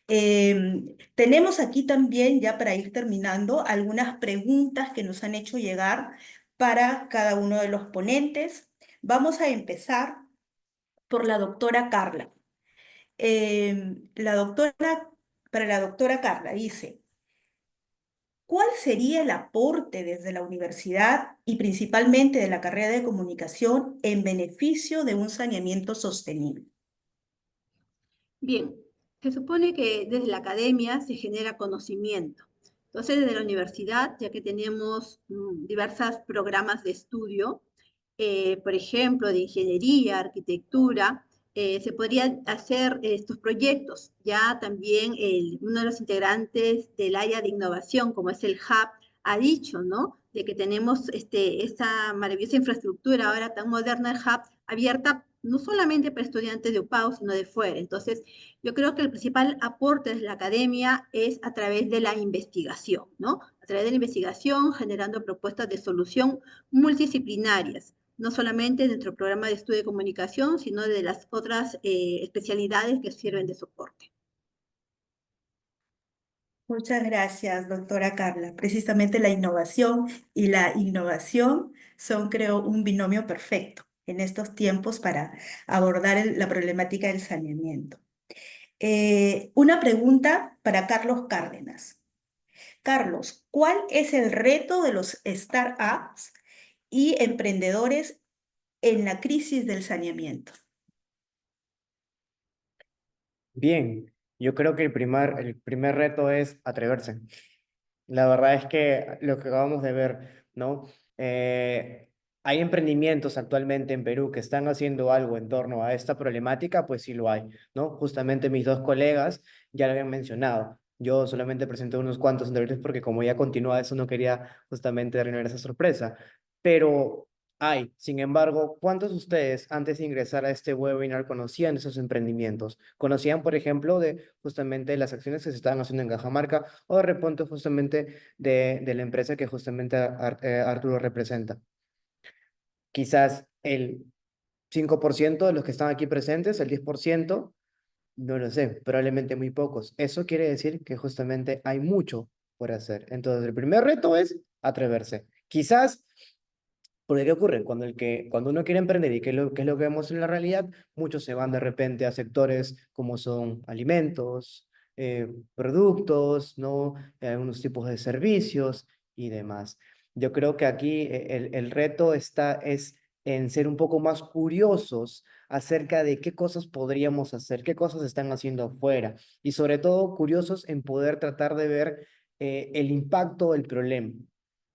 Tenemos aquí también, ya para ir terminando, algunas preguntas que nos han hecho llegar para cada uno de los ponentes. Vamos a empezar por la doctora Carla. Para la doctora Carla dice: ¿cuál sería el aporte desde la universidad y principalmente de la carrera de comunicación en beneficio de un saneamiento sostenible? Bien, se supone que desde la academia se genera conocimiento. Entonces, desde la universidad, ya que tenemos diversos programas de estudio, por ejemplo, de ingeniería, arquitectura, se podrían hacer estos proyectos. Ya también uno de los integrantes del área de innovación, como es el Hub, ha dicho, ¿no? De que tenemos esta maravillosa infraestructura ahora tan moderna, el Hub, abierta no solamente para estudiantes de UPAU, sino de fuera. Entonces, yo creo que el principal aporte de la academia es a través de la investigación, ¿no? A través de la investigación, generando propuestas de solución multidisciplinarias, no solamente de nuestro programa de estudio de comunicación, sino de las otras especialidades que sirven de soporte. Muchas gracias, doctora Carla. Precisamente la innovación y la innovación son, creo, un binomio perfecto en estos tiempos para abordar la problemática del saneamiento. Una pregunta para Carlos Cárdenas. Carlos, ¿cuál es el reto de los startups y emprendedores en la crisis del saneamiento? Bien, yo creo que el primer reto es atreverse. La verdad es que lo que acabamos de ver, ¿no? ¿Hay emprendimientos actualmente en Perú que están haciendo algo en torno a esta problemática? Pues sí lo hay, ¿no? Justamente mis dos colegas ya lo habían mencionado. Yo solamente presenté unos cuantos anteriores porque como ya continúa eso no quería justamente arruinar esa sorpresa. Pero hay, sin embargo, ¿cuántos de ustedes antes de ingresar a este webinar conocían esos emprendimientos? ¿Conocían, por ejemplo, de justamente las acciones que se estaban haciendo en Cajamarca o de repente justamente de la empresa que justamente Arturo representa? Quizás el 5% de los que están aquí presentes, el 10%, No lo sé, probablemente muy pocos. Eso quiere decir que justamente hay mucho por hacer. Entonces, el primer reto es atreverse. Quizás, porque ¿qué ocurre? Cuando uno quiere emprender y qué es lo que vemos en la realidad, muchos se van de repente a sectores como son alimentos, productos, ¿no? Algunos tipos de servicios y demás. Yo creo que aquí el reto es en ser un poco más curiosos acerca de qué cosas podríamos hacer, qué cosas están haciendo afuera y sobre todo curiosos en poder tratar de ver el impacto del problema,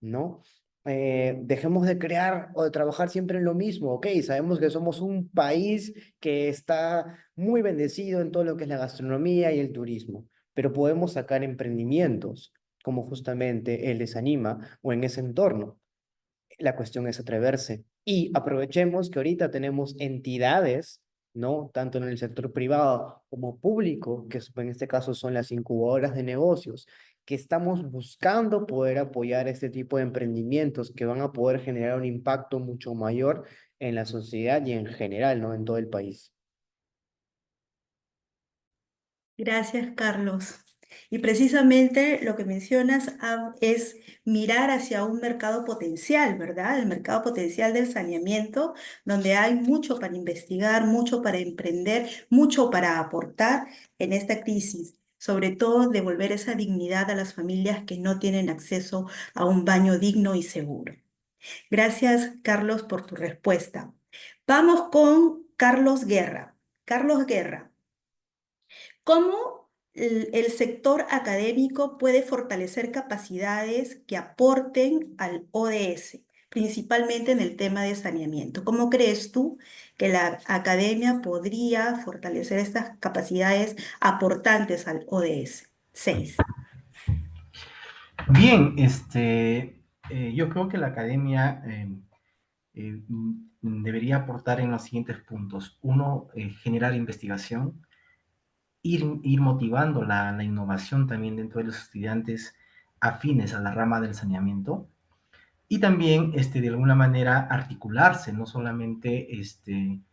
¿no? Dejemos de crear o de trabajar siempre en lo mismo, ok, sabemos que somos un país que está muy bendecido en todo lo que es la gastronomía y el turismo, pero podemos sacar emprendimientos como justamente el Desanima o en ese entorno. La cuestión es atreverse y aprovechemos que ahorita tenemos entidades, ¿no? Tanto en el sector privado como público, que en este caso son las incubadoras de negocios, que estamos buscando poder apoyar este tipo de emprendimientos que van a poder generar un impacto mucho mayor en la sociedad y en general, ¿no? En todo el país. Gracias, Carlos. Y precisamente lo que mencionas es mirar hacia un mercado potencial, ¿verdad? El mercado potencial del saneamiento, donde hay mucho para investigar, mucho para emprender, mucho para aportar en esta crisis. Sobre todo, devolver esa dignidad a las familias que no tienen acceso a un baño digno y seguro. Gracias, Carlos, por tu respuesta. Vamos con Carlos Guerra. Carlos Guerra. ¿Cómo el sector académico puede fortalecer capacidades que aporten al ODS, principalmente en el tema de saneamiento? ¿Cómo crees tú que la academia podría fortalecer estas capacidades aportantes al ODS? 6. Bien, yo creo que la academia debería aportar en los siguientes puntos. Uno, generar investigación, ir motivando la innovación también dentro de los estudiantes afines a la rama del saneamiento y también, de alguna manera, articularse, no solamente en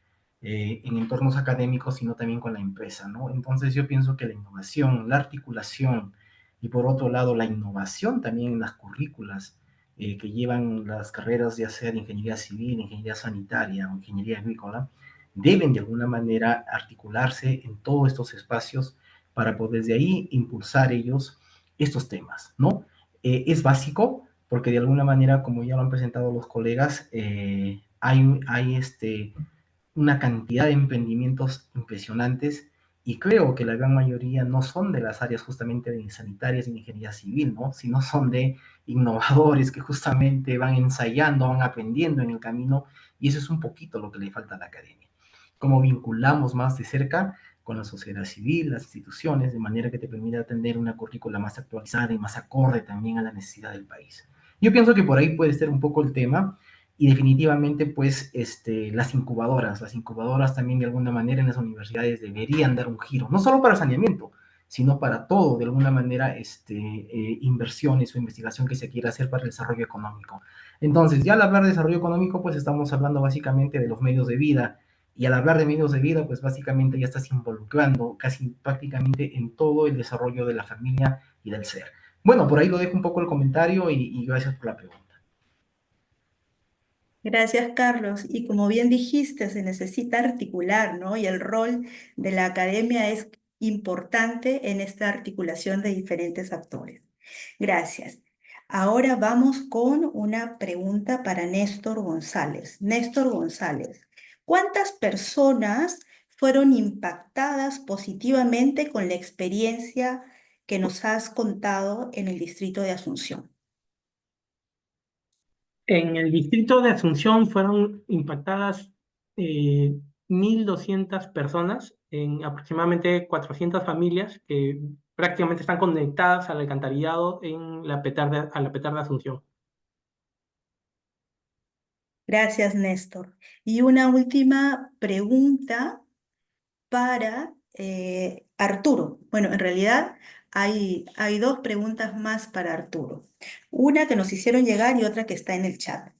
entornos académicos, sino también con la empresa, ¿no? Entonces yo pienso que la innovación, la articulación y por otro lado la innovación también en las currículas que llevan las carreras ya sea de ingeniería civil, ingeniería sanitaria o ingeniería agrícola, deben de alguna manera articularse en todos estos espacios para poder desde ahí impulsar ellos estos temas, ¿no? Es básico porque de alguna manera, como ya lo han presentado los colegas, hay una cantidad de emprendimientos impresionantes y creo que la gran mayoría no son de las áreas justamente de sanitarias y ingeniería civil, ¿no? Sino son de innovadores que justamente van ensayando, van aprendiendo en el camino y eso es un poquito lo que le falta a la academia. Cómo vinculamos más de cerca con la sociedad civil, las instituciones, de manera que te permita tener una currícula más actualizada y más acorde también a la necesidad del país. Yo pienso que por ahí puede ser un poco el tema y definitivamente pues las incubadoras también de alguna manera en las universidades deberían dar un giro, no solo para saneamiento, sino para todo, de alguna manera, inversiones o investigación que se quiera hacer para el desarrollo económico. Entonces, ya al hablar de desarrollo económico, pues estamos hablando básicamente de los medios de vida, y al hablar de medios de vida, pues básicamente ya estás involucrando casi prácticamente en todo el desarrollo de la familia y del ser. Bueno, por ahí lo dejo un poco el comentario y gracias por la pregunta. Gracias, Carlos. Y como bien dijiste, se necesita articular, ¿no? Y el rol de la academia es importante en esta articulación de diferentes actores. Gracias. Ahora vamos con una pregunta para Néstor González. Néstor González, ¿cuántas personas fueron impactadas positivamente con la experiencia que nos has contado en el distrito de Asunción? En el distrito de Asunción fueron impactadas 1.200 personas en aproximadamente 400 familias que prácticamente están conectadas al alcantarillado en la petarda, a la petarda de Asunción. Gracias, Néstor. Y una última pregunta para Arturo. Bueno, en realidad hay dos preguntas más para Arturo. Una que nos hicieron llegar y otra que está en el chat.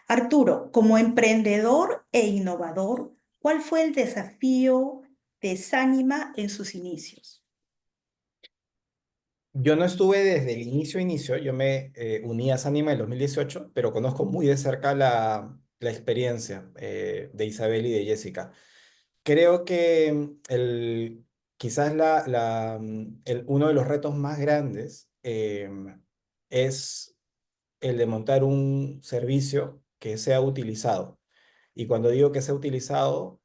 Arturo, como emprendedor e innovador, ¿cuál fue el desafío de Sánima en sus inicios? Yo no estuve desde el inicio, yo me uní a Sánima en 2018, pero conozco muy de cerca la experiencia de Isabel y de Jessica. Creo que quizás uno de los retos más grandes es el de montar un servicio que sea utilizado. Y cuando digo que sea utilizado,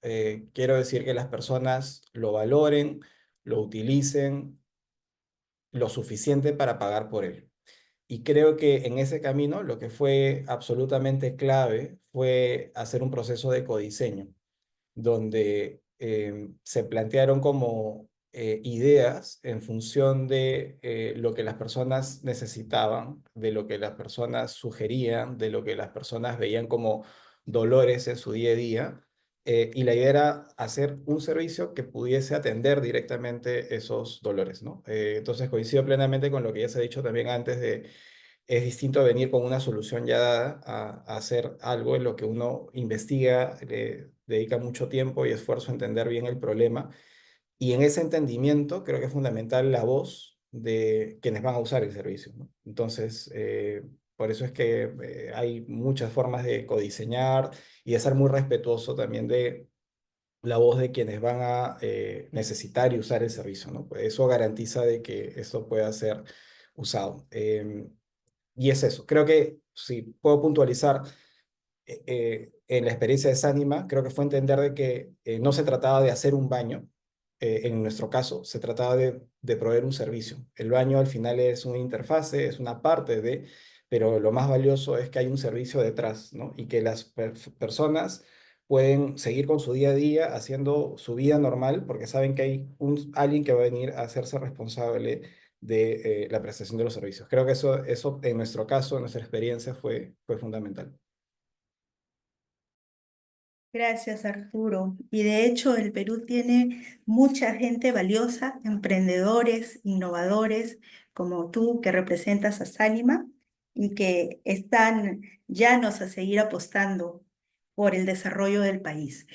quiero decir que las personas lo valoren, lo utilicen lo suficiente para pagar por él. Y creo que en ese camino lo que fue absolutamente clave fue hacer un proceso de codiseño donde se plantearon como ideas en función de lo que las personas necesitaban, de lo que las personas sugerían, de lo que las personas veían como dolores en su día a día. Y la idea era hacer un servicio que pudiese atender directamente esos dolores, ¿no? Entonces coincido plenamente con lo que ya se ha dicho también antes de es distinto venir con una solución ya dada a hacer algo en lo que uno investiga, le dedica mucho tiempo y esfuerzo a entender bien el problema. Y en ese entendimiento creo que es fundamental la voz de quienes van a usar el servicio, ¿no? Entonces, por eso es que hay muchas formas de codiseñar y de ser muy respetuoso también de la voz de quienes van a necesitar y usar el servicio, ¿no? Pues eso garantiza de que eso pueda ser usado. Y es eso, creo que si puedo puntualizar en la experiencia de Sánima, creo que fue entender de que no se trataba de hacer un baño, en nuestro caso, se trataba de proveer un servicio. El baño al final es una interfase, es una parte de, pero lo más valioso es que hay un servicio detrás, ¿no? Y que las personas pueden seguir con su día a día haciendo su vida normal porque saben que hay alguien que va a venir a hacerse responsable de la prestación de los servicios. Creo que eso en nuestro caso, en nuestra experiencia, fue fundamental. Gracias, Arturo. Y de hecho, el Perú tiene mucha gente valiosa, emprendedores, innovadores, como tú, que representas a Sánima y que están llanos a seguir apostando por el desarrollo del país.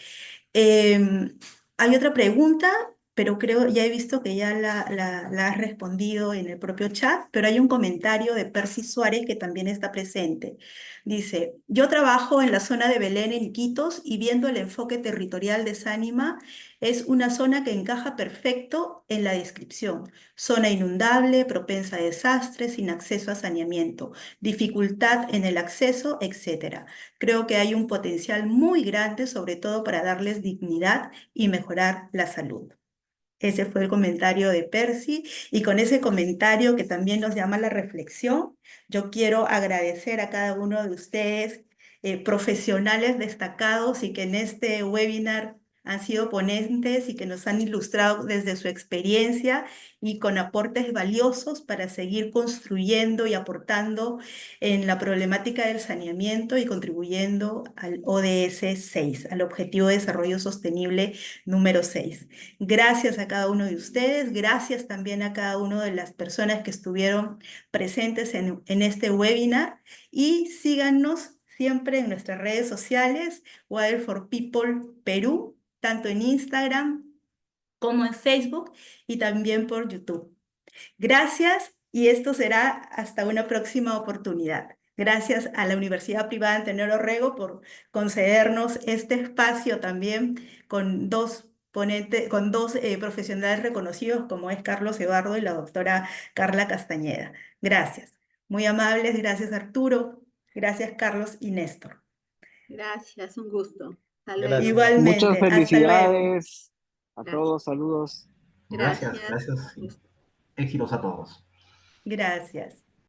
Hay otra pregunta, pero creo, ya he visto que ya la has respondido en el propio chat, pero hay un comentario de Percy Suárez que también está presente. Dice, yo trabajo en la zona de Belén, en Iquitos, y viendo el enfoque territorial de Sánima, es una zona que encaja perfecto en la descripción. Zona inundable, propensa a desastres, sin acceso a saneamiento, dificultad en el acceso, etc. Creo que hay un potencial muy grande, sobre todo para darles dignidad y mejorar la salud. Ese fue el comentario de Percy, y con ese comentario que también nos llama a la reflexión, yo quiero agradecer a cada uno de ustedes, profesionales destacados y que en este webinar han sido ponentes y que nos han ilustrado desde su experiencia y con aportes valiosos para seguir construyendo y aportando en la problemática del saneamiento y contribuyendo al ODS 6, al Objetivo de Desarrollo Sostenible número 6. Gracias a cada uno de ustedes, gracias también a cada una de las personas que estuvieron presentes en este webinar, y síganos siempre en nuestras redes sociales, Water for People Perú, tanto en Instagram como en Facebook y también por YouTube. Gracias, y esto será hasta una próxima oportunidad. Gracias a la Universidad Privada Antenor Orrego por concedernos este espacio también con dos profesionales reconocidos como es Carlos Eduardo y la doctora Carla Castañeda. Gracias. Muy amables, gracias Arturo, gracias Carlos y Néstor. Gracias, un gusto. Hasta luego. Gracias. Igualmente, Muchas hasta luego. felicidades a Gracias. todos, saludos. Gracias, Gracias. gracias. Y éxitos a todos. Gracias.